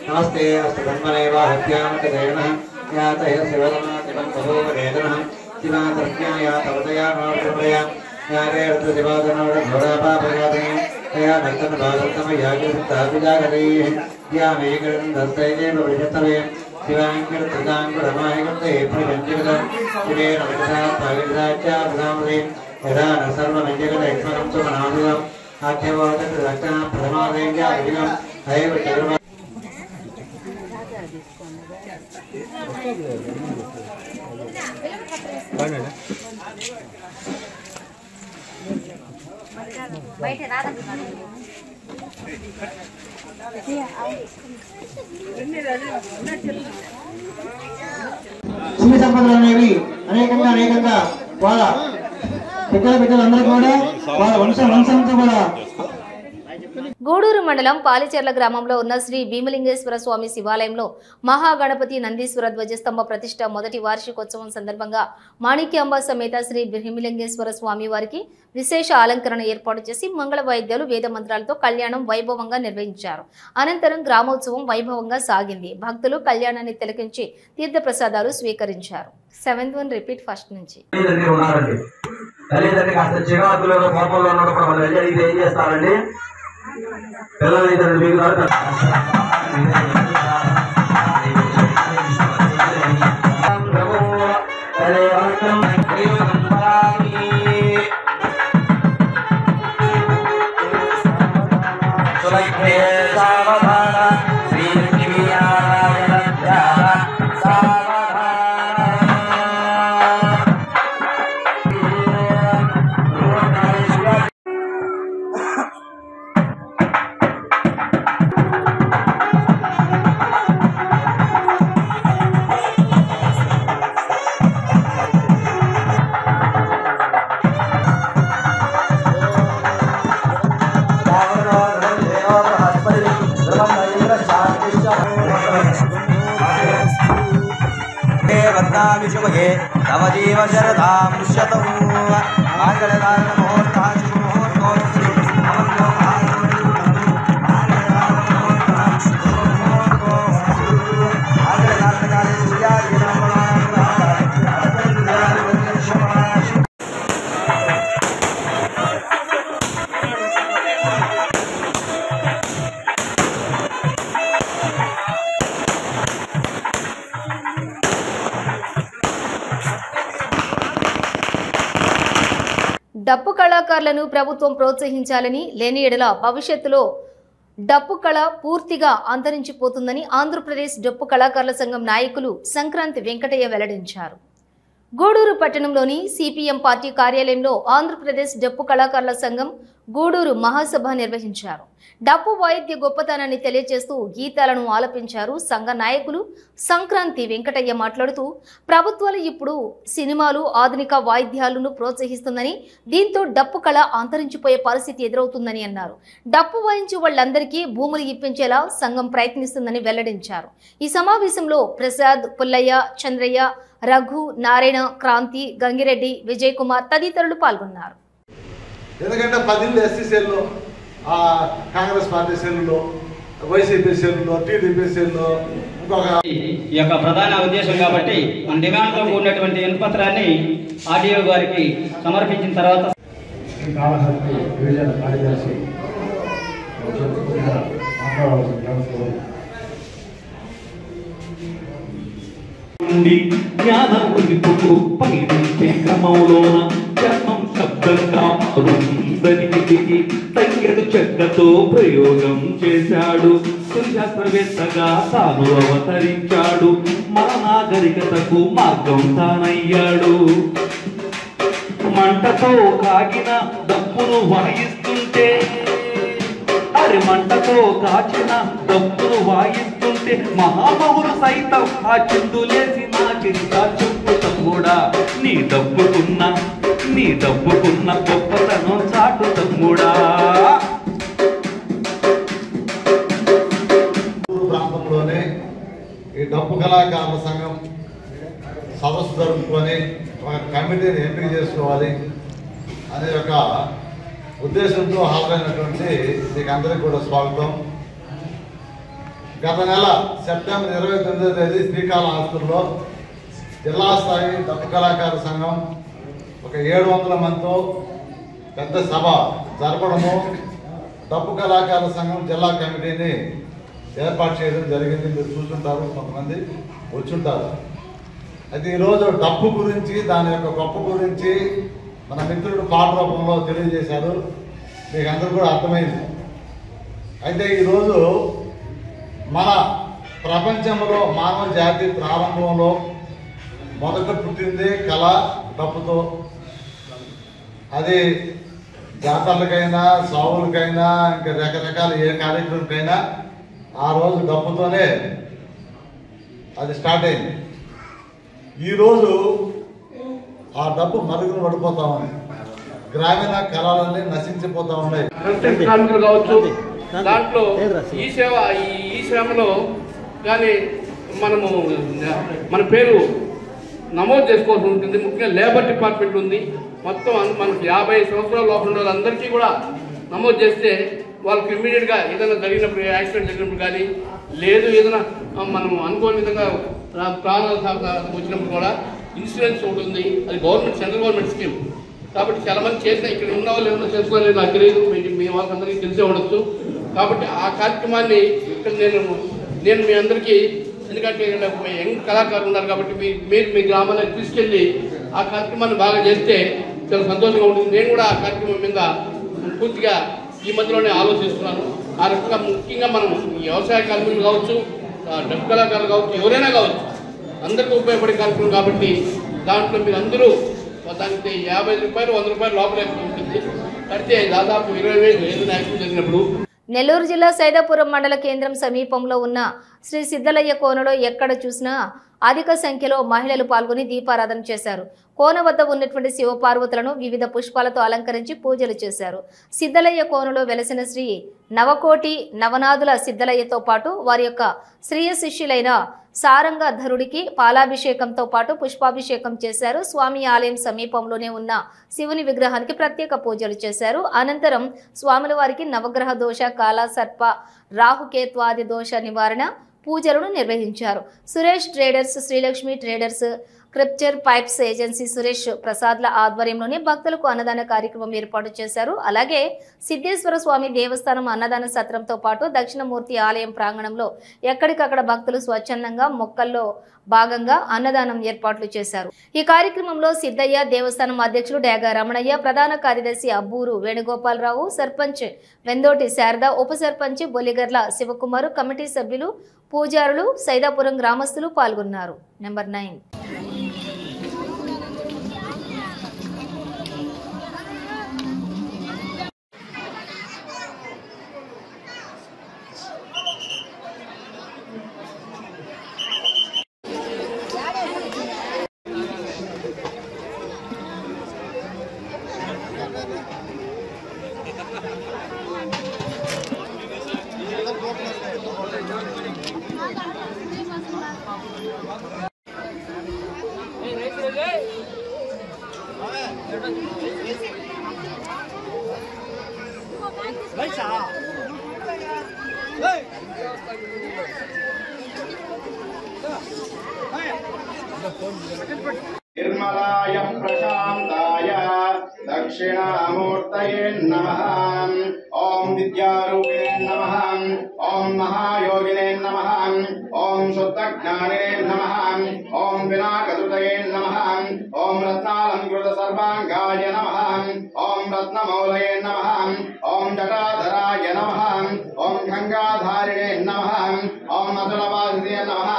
नमस्ते अस्तु ब्रह्मणेवाहत्यामकदेवनः यातय शिवदमादिवं बभूवरेदनः शिवातर्क्याया तवदया नोर्मया यागेर्तदिवादनोर्घोरापापयाते तया नर्तनभागतमयागिरिताभिजागतैः यामेकरन्दस्तैजेव वृषतवे शिवाङ्कृतदाङ्कुरमायकृते प्रपञ्चकृतं शिवेन विदधात्मविदधाच्याभिधामदे यदा न सर्वमञ्जगतैक्ष्मकं सुमनादिदम् आख्यवोदकृदक्षां प्रथमादेव्यादिगम् हैव चतुर्मा సిరి సంపదలు అనేవి అనేకంగా వాళ్ళ బిడ్డలందరూ కూడా వాళ్ళ వంశంతో కూడా. గూడూరు మండలం పాలిచెర్ల గ్రామంలో ఉన్న శ్రీ భీమలింగేశ్వర స్వామి శివాలయంలో మహాగణపతి నందీశ్వర ధ్వజస్తంభ ప్రతిష్ట మొదటి వార్షికోత్సవం సందర్భంగా మాణిక్యాంబ సమేత శ్రీ భీమలింగేశ్వర స్వామి వారికి విశేష అలంకరణ ఏర్పాటు చేసి మంగళ వాయిద్యాలు వేద మంత్రాలతో కళ్యాణం వైభవంగా నిర్వహించారు. అనంతరం గ్రామోత్సవం వైభవంగా సాగింది. భక్తులు కళ్యాణాన్ని తిలకించి తీర్థప్రసాదాలు స్వీకరించారు. 7th one రిపీట్ ఫస్ట్ నుంచి. विशुभगे तव जीव शरदां शतौ आंगलदान मुहूर्तां డప్పు కళాకారులను ప్రభుత్వం ప్రోత్సహించాలని, లేని ఎడల భవిష్యత్తులో డప్పు కళ పూర్తిగా అంతరించిపోతుందని ఆంధ్రప్రదేశ్ డప్పు కళాకారుల సంఘం నాయకులు సంక్రాంతి వెంకటయ్య వెల్లడించారు. గూడూరు పట్టణంలోని సిపిఎం పార్టీ కార్యాలయంలో ఆంధ్రప్రదేశ్ డప్పు కళాకారుల సంఘం గూడూరు మహాసభ నిర్వహించారు. డప్పు వాయిద్య గొప్పతనాన్ని తెలియజేస్తూ గీతాలను ఆలపించారు. సంఘ నాయకులు సంక్రాంతి వెంకటయ్య మాట్లాడుతూ ప్రభుత్వాలు ఇప్పుడు సినిమాలు, ఆధునిక వాయిద్యాలను ప్రోత్సహిస్తుందని, దీంతో డప్పు కళ అంతరించిపోయే పరిస్థితి ఎదురవుతుందని అన్నారు. డప్పు వాయించే వాళ్ళందరికీ భూములు ఇప్పించేలా సంఘం ప్రయత్నిస్తుందని వెల్లడించారు. ఈ సమావేశంలో ప్రసాద్, పుల్లయ్య, చంద్రయ్య, రఘు, నారాయణ, క్రాంతి, గంగిరెడ్డి, విజయ్ కుమార్ తదితరులు పాల్గొన్నారు. ఎందుకంటే 10 ఎస్సీ సెల్లో, కాంగ్రెస్ పార్టీ సెల్లో, వైసీపీ సెల్లో, టీడీపీ సెల్లో ఇంకొక ఈ యొక్క ప్రధాన ఉద్దేశం కాబట్టి మన డిమాండ్తో కూడినటువంటి వినపత్రాన్ని ఆర్డీఓ గారికి సమర్పించిన తర్వాత క్రమంలోన చర్మం శబ్దంగా మారుందనికి తంగెడు చెక్కతో ప్రయోగం చేశాడు. శాస్త్రవేత్తగా తాను అవతరించాడు. మన నాగరికతకు మార్గం తానయ్యాడు. మంటతో కాగిన డప్పును వాయిస్తుంటే, మంటతో కాచిన డప్పును వాయిస్తుంటే మహామహులు సైతం ఆ చిందులేసి నా చింత చెప్పుతం కూడా నీ డబ్బుకున్న గొప్పతనం చాటు తమ్ముడా. ప్రాంతంలోనే ఈ డప్పు కళాకారుల సంఘం సదస్సు జరుపుకొని ఒక కమిటీని ఎంపిక చేసుకోవాలి అనే ఒక ఉద్దేశంతో హాజరైనటువంటి మీకు అందరికీ కూడా స్వాగతం. గత నెల సెప్టెంబర్ 29వ తేదీ శ్రీకాళహస్తిలో జిల్లా స్థాయి డప్పు కళాకార సంఘం ఒక 700 మందితో పెద్ద సభ జరపడము, డప్పు కళాకార సంఘం జిల్లా కమిటీని ఏర్పాటు చేయడం జరిగింది. మీరు చూస్తుంటారు, కొంతమంది వచ్చుంటారు. అయితే ఈరోజు డప్పు గురించి, దాని యొక్క గొప్ప గురించి మన మిత్రుడు పాట రూపంలో తెలియజేశారు. మీకు అందరూ కూడా అర్థమైంది. అయితే ఈరోజు మన ప్రపంచంలో మానవ జాతి ప్రారంభంలో మొదట పుట్టింది కళ డప్పుతో. అది జాతరలకైనా, సావులకైనా, ఇంకా రకరకాల ఏ కార్యక్రమంకైనా ఆ రోజు డప్పుతోనే అది స్టార్ట్ అయింది. ఈరోజు ఆ డబ్బు మరుగున పడిపోతా ఉంది. గ్రామీణ కళలన్నీ నశించిపోతా ఉన్నాయి. కార్మికులు కావచ్చు, దాంట్లో ఈ శ్రమలో కానీ మనము మన పేరు నమోదు చేసుకోవాల్సి ఉంటుంది. ముఖ్యంగా లేబర్ డిపార్ట్మెంట్ ఉంది. మొత్తం మనకి 50 సంవత్సరాల లోపల ఉన్న వాళ్ళందరికీ కూడా నమోదు చేస్తే వాళ్ళకి ఇమ్మీడియట్గా ఏదైనా జరిగినప్పుడు, యాక్సిడెంట్ జరిగినప్పుడు కానీ, లేదు ఏదైనా మనం అనుకోని విధంగా ప్రాణాలు వచ్చినప్పుడు కూడా ఇన్సూరెన్స్ ఉంటుంది. అది గవర్నమెంట్, సెంట్రల్ గవర్నమెంట్ స్కీమ్. కాబట్టి చాలా మంది చేసిన, ఇక్కడ ఉన్న వాళ్ళు ఏమైనా చేసుకోలేదు నాకు తెలియదు, మీ వాళ్ళందరికీ తెలిసే ఉండొచ్చు. కాబట్టి ఆ కార్యక్రమాన్ని ఇక్కడ నేను మీ అందరికీ, ఎందుకంటే యంగ్ కళాకారులు ఉన్నారు కాబట్టి మీరు మీ గ్రామాలకు తీసుకెళ్ళి ఆ కార్యక్రమాన్ని బాగా చేస్తే చాలా సంతోషంగా ఉంటుంది. నేను కూడా ఆ కార్యక్రమం మీద పూర్తిగా ఈ మధ్యలోనే ఆలోచిస్తున్నాను. ఆ రకంగా ముఖ్యంగా మనం వ్యవసాయ కార్మికులు కావచ్చు, డప్పు కళాకారులు కావచ్చు, ఎవరైనా కావచ్చు, అందరికీ ఉపయోగపడే కార్యక్రమం కాబట్టి దాంట్లో మీరు అందరూ దానికి 50 రూపాయలు 100 రూపాయలు లోపల ఉంటుంది. కడితే దాదాపు 20,000 ఏదైనా యాక్సిడెంట్ జరిగినప్పుడు. నెల్లూరు జిల్లా సైదాపురం మండల కేంద్రం సమీపంలో ఉన్న శ్రీ సిద్ధలయ్య కోనలో ఎక్కడ చూసినా అధిక సంఖ్యలో మహిళలు పాల్గొని దీపారాధన చేశారు. కోన వద్ద ఉన్నటువంటి శివపార్వతులను వివిధ పుష్పాలతో అలంకరించి పూజలు చేశారు. సిద్ధలయ్య కోనలో వెలసిన శ్రీ నవకోటి నవనాథుల సిద్ధలయ్యతో పాటు వారి యొక్క శ్రీయ శిష్యులైన సారంగధరుడికి పాలాభిషేకంతో పాటు పుష్పాభిషేకం చేశారు. స్వామి ఆలయం సమీపంలోనే ఉన్న శివుని విగ్రహానికి ప్రత్యేక పూజలు చేశారు. అనంతరం స్వాముల వారికి నవగ్రహ దోష, కాల సర్ప, రాహుకేత్వాది దోష నివారణ పూజలను నిర్వహించారు. సురేష్ ట్రేడర్స్, శ్రీలక్ష్మి ట్రేడర్స్, క్రిప్చర్ పైప్స్ ఏజెన్సీ సురేష్ ప్రసాద్ల ఆధ్వర్యంలోనే భక్తులకు అన్నదాన కార్యక్రమం ఏర్పాటు చేశారు. అలాగే సిద్ధేశ్వర స్వామి దేవస్థానం అన్నదాన సత్రంతో పాటు దక్షిణమూర్తి ఆలయం ప్రాంగణంలో ఎక్కడికక్కడ భక్తులు స్వచ్ఛందంగా మొక్కల్లో భాగంగా అన్నదానం ఏర్పాట్లు చేశారు. ఈ కార్యక్రమంలో సిద్ధయ్య దేవస్థానం అధ్యక్షులు డేగా రమణయ్య, ప్రధాన కార్యదర్శి అబ్బూరు వేణుగోపాలరావు, సర్పంచ్ వెందోటి శారద, ఉప సర్పంచ్ బొలిగర్ల శివకుమారు, కమిటీ సభ్యులు, పూజారులు, సైదాపురం గ్రామస్తులు పాల్గొన్నారు. నెంబర్ 9. నిర్మలాయ ప్రశాంతాయ దక్షిణామూర్తయే నమః. ఓం విద్యారూపిణే నమః. ఓం మహాయోగినే నమః. ఓం శుద్ధజ్ఞానినే నమః. ఓం వినాయకృతయే నమః. ఓం రత్నాలంకృత సర్వాంగాయ నమః. ఓం రత్నమౌళయే నమః. ఓం జటాధరాయ నమః. ఓం గంగాధారిణే నమః. ఓం అతులవాసినే నమః.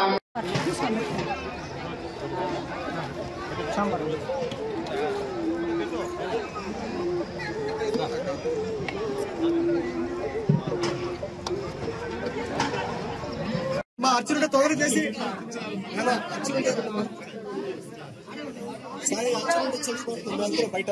మా అర్చనుడు తొగరు చేసి బయట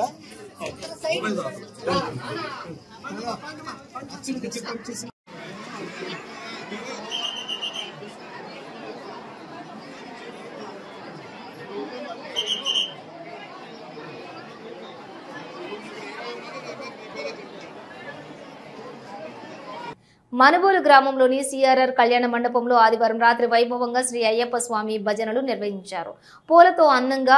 మనుబోలు గ్రామంలోని సిఆర్ఆర్ కళ్యాణ మండపంలో ఆదివారం రాత్రి వైభవంగా శ్రీ అయ్యప్ప స్వామి భజనలు నిర్వహించారు. పూలతో అందంగా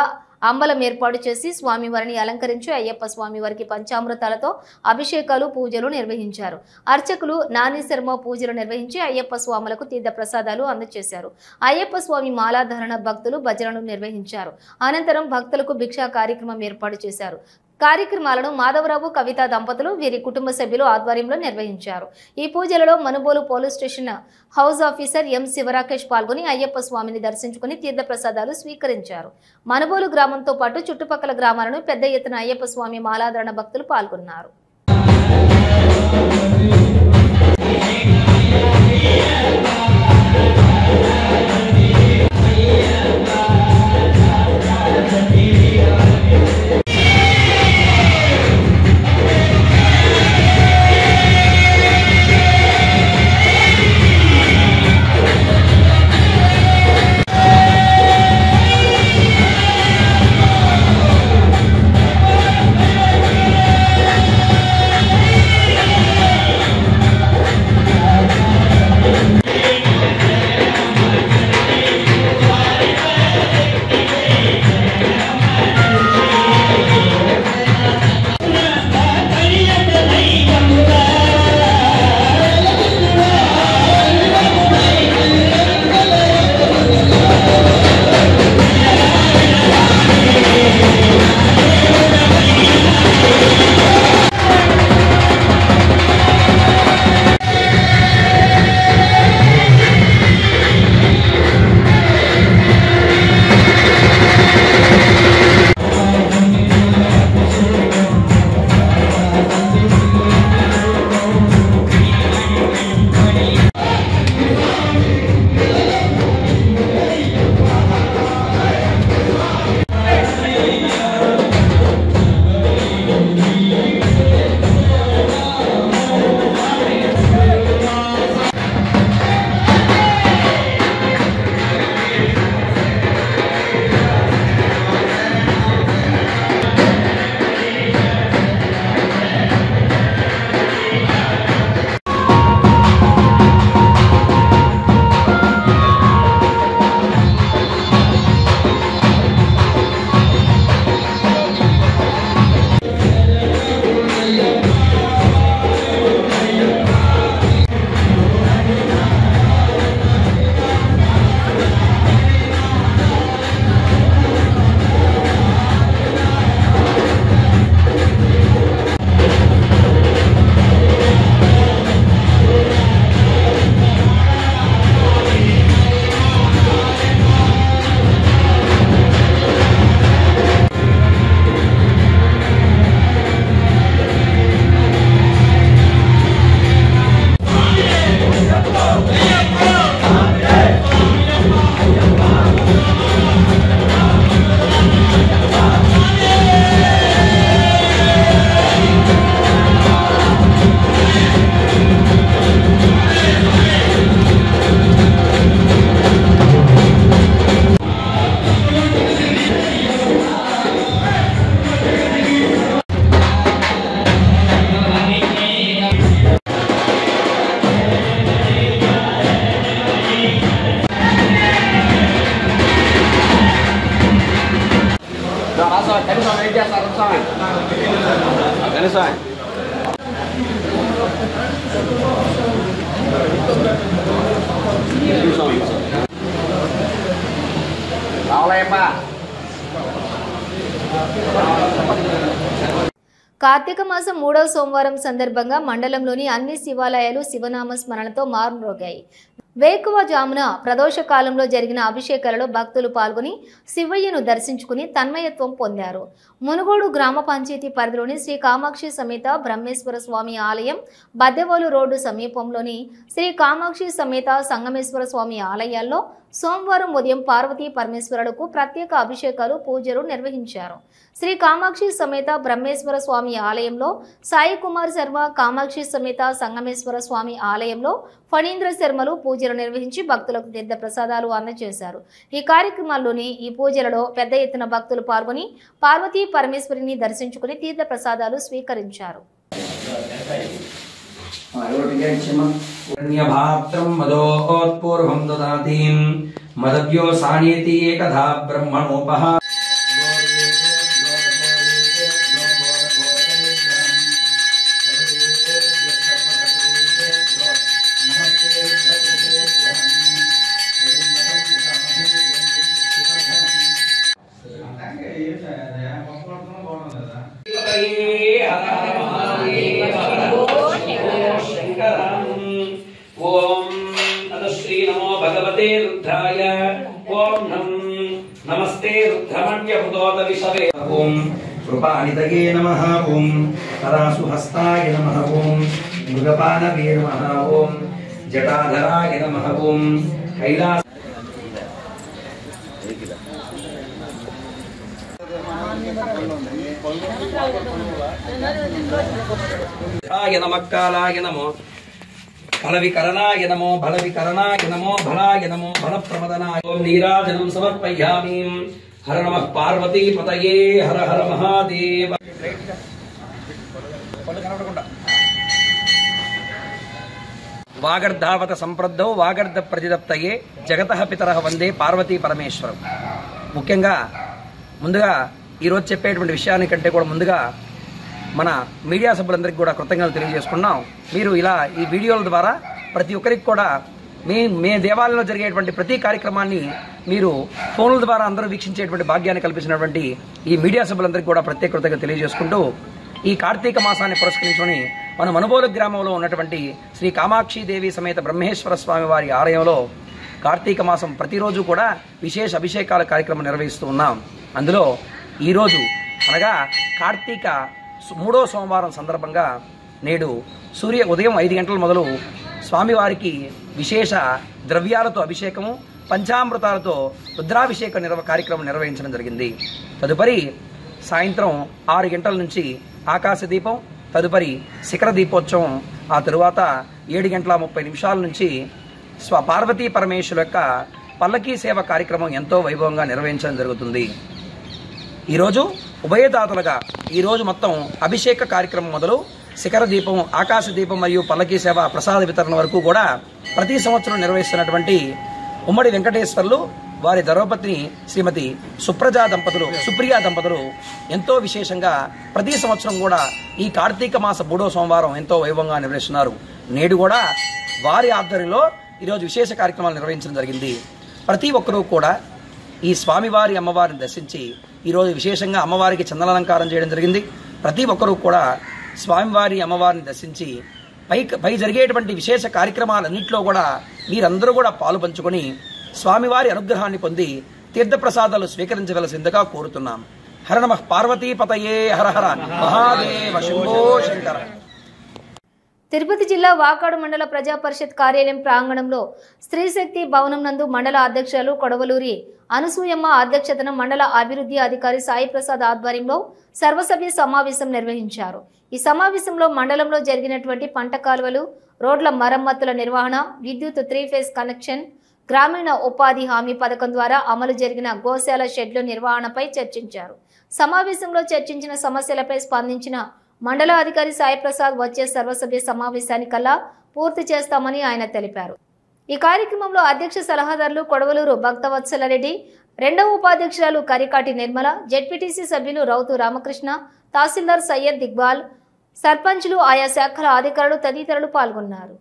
అంబలం ఏర్పాటు చేసి స్వామివారిని అలంకరించి అయ్యప్ప స్వామివారికి పంచామృతాలతో అభిషేకాలు పూజలు నిర్వహించారు. అర్చకులు నాని శర్మ పూజలు నిర్వహించి అయ్యప్ప స్వాములకు తీర్థ ప్రసాదాలు అందజేశారు. అయ్యప్ప స్వామి మాలాధారణ భక్తులు భజనలు నిర్వహించారు. అనంతరం భక్తులకు భిక్షా కార్యక్రమం ఏర్పాటు చేశారు. కార్యక్రమాలను మాధవరావు కవిత దంపతులు వీరి కుటుంబ సభ్యులు ఆధ్వర్యంలో నిర్వహించారు. ఈ పూజలలో Manubolu police station house officer M Sivarakesh పాల్గొని అయ్యప్ప స్వామిని దర్శించుకుని తీర్థ ప్రసాదాలు స్వీకరించారు. మనుబోలు గ్రామంతో పాటు చుట్టుపక్కల గ్రామాలను పెద్ద ఎత్తున అయ్యప్ప స్వామి మాలాధారణ భక్తులు పాల్గొన్నారు. కార్తీక మాసం 3వ సోమవారం సందర్భంగా మండలంలోని అన్ని శివాలయాలు శివనామ స్మరణతో మారుమ్రోగాయి. వేకువజామున ప్రదోష కాలంలో జరిగిన అభిషేకాలలో భక్తులు పాల్గొని శివయ్యను దర్శించుకుని తన్మయత్వం పొందారు. మునుగోడు గ్రామ పంచాయతీ పరిధిలోని శ్రీ కామాక్షి సమేత బ్రహ్మేశ్వర స్వామి ఆలయం, బద్దెవోలు రోడ్డు సమీపంలోని శ్రీ కామాక్షి సమేత సంగమేశ్వర స్వామి ఆలయాల్లో సోమవారం ఉదయం పార్వతీ పరమేశ్వరులకు ప్రత్యేక అభిషేకాలు పూజలు నిర్వహించారు. శ్రీ కామాక్షి సమేత బ్రహ్మేశ్వర స్వామి ఆలయంలో సాయి కుమార్ శర్మ, కామాక్షి సమేత సంగమేశ్వర స్వామి ఆలయంలో ఫణీంద్ర శర్మలు పూజలు నిర్వహించి భక్తులకు తీర్థ ప్రసాదాలు అందజేశారు. ఈ కార్యక్రమాల్లోని ఈ పూజలలో పెద్ద ఎత్తున భక్తులు పాల్గొని పార్వతీ పరమేశ్వరిని దర్శించుకుని తీర్థ ప్రసాదాలు స్వీకరించారు. भात्रं मदोत्पूर्वं ददातीं मदव्यो सानेति एकधा ब्रह्मणोपः नमस्ते रुद्रमण्यभूतोत विषवे ओम कृपानिधये नमः ओम करासुहस्ताय नमः ओम मृगपानवे नमः ओम जटाधराय नमः ओम कैलास नमः कालाय नमो फलविकरणाय नमो बलविकरणाय नमो भलाय नमो बलप्रमदनाय ओम नीराजनं समर्पयामि हर नमः पार्वती पतये हर हर महादेव वागर्धावत संप्रद्धौ वागर्ध प्रतिदप्तये जगतः पितरः వందే పార్వతీ పరమేశ్వరం. ముఖ్యంగా ముందుగా ఈ రోజు చెప్పేటువంటి విషయానికంటే కూడా ముందుగా మన మీడియా సభ్యులందరికీ కూడా కృతజ్ఞతలు తెలియజేసుకున్నాం. మీరు ఇలా ఈ వీడియోల ద్వారా ప్రతి ఒక్కరికి కూడా మే దేవాలయంలో జరిగేటువంటి ప్రతి కార్యక్రమాన్ని మీరు ఫోన్ల ద్వారా అందరూ వీక్షించేటువంటి భాగ్యాన్ని కల్పించినటువంటి ఈ మీడియా సభ్యులందరికీ కూడా ప్రత్యేక కృతజ్ఞతలు తెలియజేసుకుంటూ ఈ కార్తీక మాసాన్ని పురస్కరించుకొని మన మనుబోలు గ్రామంలో ఉన్నటువంటి శ్రీ కామాక్షిదేవి సమేత బ్రహ్మేశ్వర స్వామి వారి ఆలయంలో కార్తీక మాసం ప్రతిరోజు కూడా విశేష అభిషేకాల కార్యక్రమం నిర్వహిస్తూ ఉన్నాం. అందులో ఈరోజు అనగా కార్తీక 3వ సోమవారం సందర్భంగా నేడు ఉదయం 5 గంటల మొదలు స్వామివారికి విశేష ద్రవ్యాలతో అభిషేకము పంచామృతాలతో రుద్రాభిషేక కార్యక్రమం నిర్వహించడం జరిగింది. తదుపరి సాయంత్రం 6 గంటల నుంచి ఆకాశ దీపం, తదుపరి శిఖర దీపోత్సవం, ఆ తరువాత 7:30 నుంచి పార్వతీ పరమేశ్వరు యొక్క పల్లకీ సేవ కార్యక్రమం ఎంతో వైభవంగా నిర్వహించడం జరుగుతుంది. ఈరోజు ఉభయదాతలుగా ఈరోజు మొత్తం అభిషేక కార్యక్రమం మొదలు శిఖర దీపం, ఆకాశ దీపం మరియు పల్లకీ సేవ ప్రసాద వితరణ వరకు కూడా ప్రతి సంవత్సరం నిర్వహిస్తున్నటువంటి ఉమ్మడి వెంకటేశ్వర్లు వారి ధర్మపత్ని శ్రీమతి సుప్రియా దంపతులు ఎంతో విశేషంగా ప్రతి సంవత్సరం కూడా ఈ కార్తీక మాస 3వ సోమవారం ఎంతో వైభవంగా నిర్వహిస్తున్నారు. నేడు కూడా వారి ఆధ్వర్యంలో ఈరోజు విశేష కార్యక్రమాలు నిర్వహించడం జరిగింది. ప్రతి ఒక్కరూ కూడా ఈ స్వామివారి అమ్మవారిని దర్శించి ఈరోజు విశేషంగా అమ్మవారికి చందనాలంకారం చేయడం జరిగింది. ప్రతి ఒక్కరూ కూడా స్వామివారి అమ్మవారిని దర్శించి పై జరిగేటువంటి విశేష కార్యక్రమాలన్నింటిలో కూడా మీరందరూ కూడా పాలు పంచుకొని స్వామివారి అనుగ్రహాన్ని పొంది తీర్థప్రసాదాలు స్వీకరించవలసిందిగా కోరుతున్నాం. హర నమః పార్వతీ పతయే హర హర మహాదేవ శంభో శంకర. తిరుపతి జిల్లా వాకాడు మండల ప్రజా పరిషత్ కార్యాలయం ప్రాంగణంలో స్త్రీశక్తి భవనం నందు మండల అధ్యక్షులు కొడవలూరి అనసూయమ్మ అధ్యక్షతన మండల అభివృద్ధి అధికారి సాయి ప్రసాద్ ఆధ్వర్యంలో సర్వసభ్య సమావేశం నిర్వహించారు. ఈ సమావేశంలో మండలంలో జరిగినటువంటి పంట కాలువలు, రోడ్ల మరమ్మతుల నిర్వహణ, విద్యుత్ 3-ఫేజ్ కనెక్షన్, గ్రామీణ ఉపాధి హామీ పథకం ద్వారా అమలు జరిగిన గోశాల షెడ్ల నిర్వహణపై చర్చించారు. సమావేశంలో చర్చించిన సమస్యలపై స్పందించిన మండల అధికారి సాయి ప్రసాద్ వచ్చే సర్వసభ్య సమావేశానికల్లా పూర్తి చేస్తామని ఆయన తెలిపారు. ఈ కార్యక్రమంలో అధ్యక్ష సలహాదారులు కొడవలూరు భక్తవత్సలరెడ్డి, రెండవ ఉపాధ్యక్షురాలు కరికాటి నిర్మల, జెడ్పీటీసీ సభ్యులు రౌతు రామకృష్ణ, తహసీల్దార్ సయ్యద్ ఇక్బాల్, సర్పంచ్లు, ఆయా శాఖల అధికారులు తదితరులు పాల్గొన్నారు.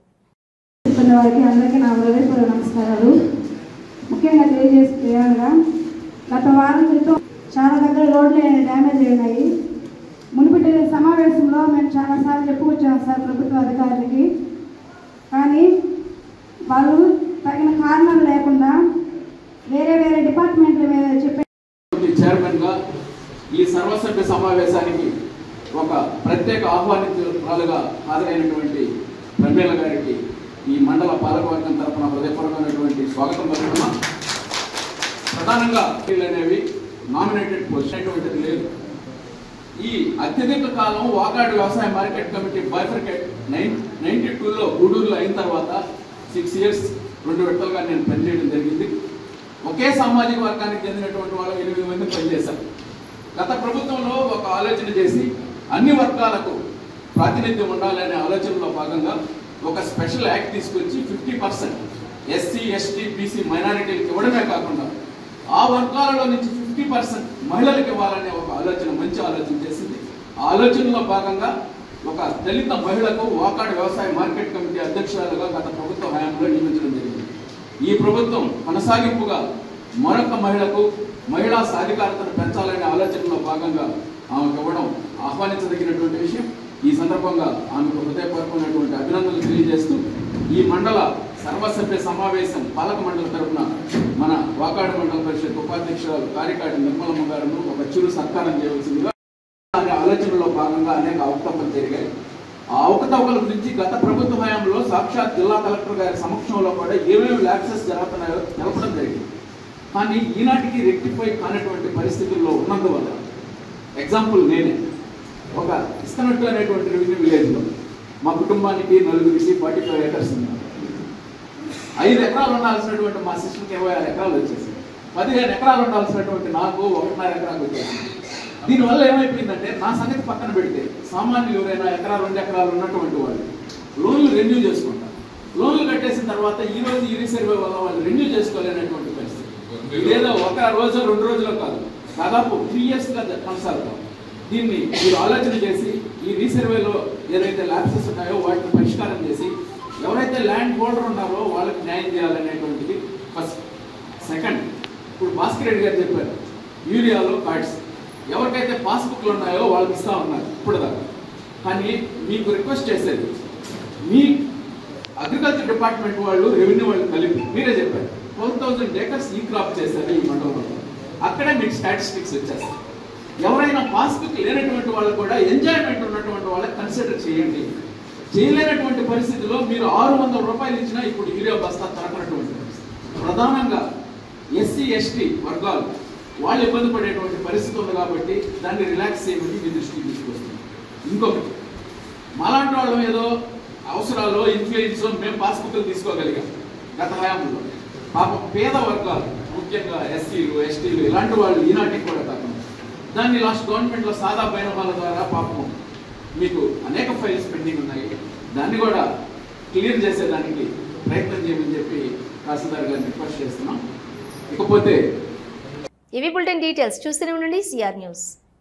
అందరికీ నా హృదయపూర్వక నమస్కారాలు. ముఖ్యంగా తెలియజేసేగా గత వారం క్రితం చాలా దగ్గర రోడ్లు డ్యామేజ్ అయినాయి. మునుపటి సమావేశంలో మేము చాలాసార్లు చెప్పుకొచ్చాము సార్ ప్రభుత్వ అధికారులకి. కానీ వాళ్ళు తగిన కారణాలు లేకుండా వేరే డిపార్ట్మెంట్ల మీద చెప్పే చైర్మన్గా ఈ సర్వసభ్య సమావేశానికి ఒక ప్రత్యేక ఆహ్వానితురాలుగా హాజరైనటువంటి ప్రమేల గారికి ఈ మండల పాలకవర్గం తరఫున హృదయపూర్వకమైనటువంటి స్వాగతం పలుకుతున్నాం. ప్రధానంగా అనేవి నామినేటెడ్ పోస్ట్ అటువంటిది లేదు. ఈ అత్యధిక కాలం వాకాడు వ్యవసాయ మార్కెట్ కమిటీ బైఫర్కేట్ 92లో గూడూరులో అయిన తర్వాత 6 ఇయర్స్ 2 విడతలుగా నేను పనిచేయడం జరిగింది. ఒకే సామాజిక వర్గానికి చెందినటువంటి వాళ్ళు 8 మంది పనిచేశారు. గత ప్రభుత్వంలో ఒక ఆలోచన చేసి అన్ని వర్గాలకు ప్రాతినిధ్యం ఉండాలనే ఆలోచనలో భాగంగా ఒక స్పెషల్ యాక్ట్ తీసుకొచ్చి 50% ఎస్సీ ఎస్టీ బీసీ మైనారిటీలకు ఇవ్వడమే కాకుండా ఆ వర్గాలలో నుంచి 50% మహిళలకు ఇవ్వాలనే ఒక ఆలోచన, మంచి ఆలోచన చేసింది. ఆ ఆలోచనలో భాగంగా ఒక దళిత మహిళకు వాకాడు వ్యవసాయ మార్కెట్ కమిటీ అధ్యక్షురాలుగా గత ప్రభుత్వ హయాంలో నియమించడం జరిగింది. ఈ ప్రభుత్వం కొనసాగింపుగా మరొక మహిళకు మహిళా సాధికారతను పెంచాలనే ఆలోచనలో భాగంగా ఆమెకు ఇవ్వడం ఆహ్వానించదగినటువంటి విషయం. ఈ సందర్భంగా ఆమెకు హృదయపూర్వకమైనటువంటి అభినందనలు తెలియజేస్తూ ఈ మండల సర్వసభ్య సమావేశం పాలక మండలి తరఫున మన వాకాడు మండల పరిషత్ ఉపాధ్యక్షురాలు కారికాటి నిర్మలమ్మ గారును ఒక చిరు సత్కారం చేయవలసిందిగా అనే ఆలోచనలో భాగంగా అనేక అవకతవకలు జరిగాయి. ఆ అవకతవకల గురించి గత ప్రభుత్వ హయాంలో సాక్షాత్ జిల్లా కలెక్టర్ గారి సమక్షంలో కూడా ఏమేమి ల్యాప్సెస్ జరుగుతున్నాయో తెలపడం జరిగింది. కానీ ఈనాటికి రెక్టిఫై కానటువంటి పరిస్థితుల్లో ఉన్నందువల్ల ఎగ్జాంపుల్ నేనే ఒక ఇస్తనట్టు అనేటువంటి రెవెన్యూ విలేజ్లో మా కుటుంబానికి నలుగురికి 45 acres ఉన్నాయి. 5 ఎకరాలు ఉండాల్సినటువంటి మా సిస్టర్కి 26 ఎకరాలు వచ్చేసి 15 ఎకరాలు ఉండాల్సినటువంటి నాకు 1.5 ఎకరాలు వచ్చేసింది. దీనివల్ల ఏమైపోయిందంటే నా సంగతి పక్కన పెడితే సామాన్యులు ఎవరైనా 1-2 ఎకరాలు ఉన్నటువంటి వాళ్ళు లోన్లు రెన్యూ చేసుకుంటారు. లోన్లు కట్టేసిన తర్వాత ఈ రోజు ఈ రీసర్వే వల్ల వాళ్ళు రెన్యూ చేసుకోలేనటువంటి పరిస్థితి. ఇదేదో 1 రోజు 2 రోజులో కాదు, దాదాపు 3 yearsగా కొనసాగుతాం. దీన్ని మీరు ఆలోచన చేసి ఈ రీసర్వేలో ఏదైతే ల్యాప్సెస్ ఉన్నాయో వాటిని పరిష్కారం చేసి ఎవరైతే ల్యాండ్ హోల్డర్ ఉన్నారో వాళ్ళకి న్యాయం చేయాలనేటువంటిది ఫస్ట్. సెకండ్, ఇప్పుడు భాస్కర్ రెడ్డి గారు చెప్పారు యూరియాలో కార్డ్స్ ఎవరికైతే పాస్బుక్లు ఉన్నాయో వాళ్ళకి ఇస్తా ఉన్నారు ఇప్పుడు దాకా. కానీ మీకు రిక్వెస్ట్ చేసేది, మీ అగ్రికల్చర్ డిపార్ట్మెంట్ వాళ్ళు రెవెన్యూ వాళ్ళు కలిపి మీరే చెప్పారు 12,000 acres ఈ క్రాప్ చేశారు ఈ మండలంలో. అక్కడే మీకు స్టాటిస్టిక్స్ వచ్చేస్తాయి. ఎవరైనా పాస్బుక్ లేనటువంటి వాళ్ళు కూడా ఎంజాయ్మెంట్ ఉన్నటువంటి వాళ్ళకి కన్సిడర్ చేయండి. చేయలేనటువంటి పరిస్థితిలో మీరు 600 రూపాయలు ఇచ్చినా ఇప్పుడు యూరియా బస్తా తరగనటువంటి పరిస్థితి. ప్రధానంగా ఎస్సీ ఎస్టీ వర్గాలు వాళ్ళు ఇబ్బంది పడేటువంటి పరిస్థితి ఉంది కాబట్టి దాన్ని రిలాక్స్ చేయమని మీ దృష్టికి తీసుకొస్తుంది. ఇంకొకటి, మాలాంటి వాళ్ళం ఏదో అవసరాలు ఇన్ఫ్లుయెన్స్ మేము పాస్బుక్లు తీసుకోగలిగాం గత హయాంలో. పాపం పేద వర్గాలు ముఖ్యంగా ఎస్సీలు ఎస్టీలు ఇలాంటి వాళ్ళు ఈనాటికి కూడా తప్పదు. దాన్ని లాస్ట్ గవర్నమెంట్లో సాదా బైనమాల ద్వారా పాపం మీకు అనేక ఫైల్స్ పెండింగ్ ఉన్నాయి. దాన్ని కూడా క్లియర్ చేసేదానికి ప్రయత్నం చేయమని చెప్పి తహసీల్దార్ గారిని రిక్వెస్ట్ చేస్తున్నాం. ఇకపోతే ఇవి బులెటిన్ డీటెయిల్స్ చూస్తూనే ఉండండి సిఆర్ న్యూస్.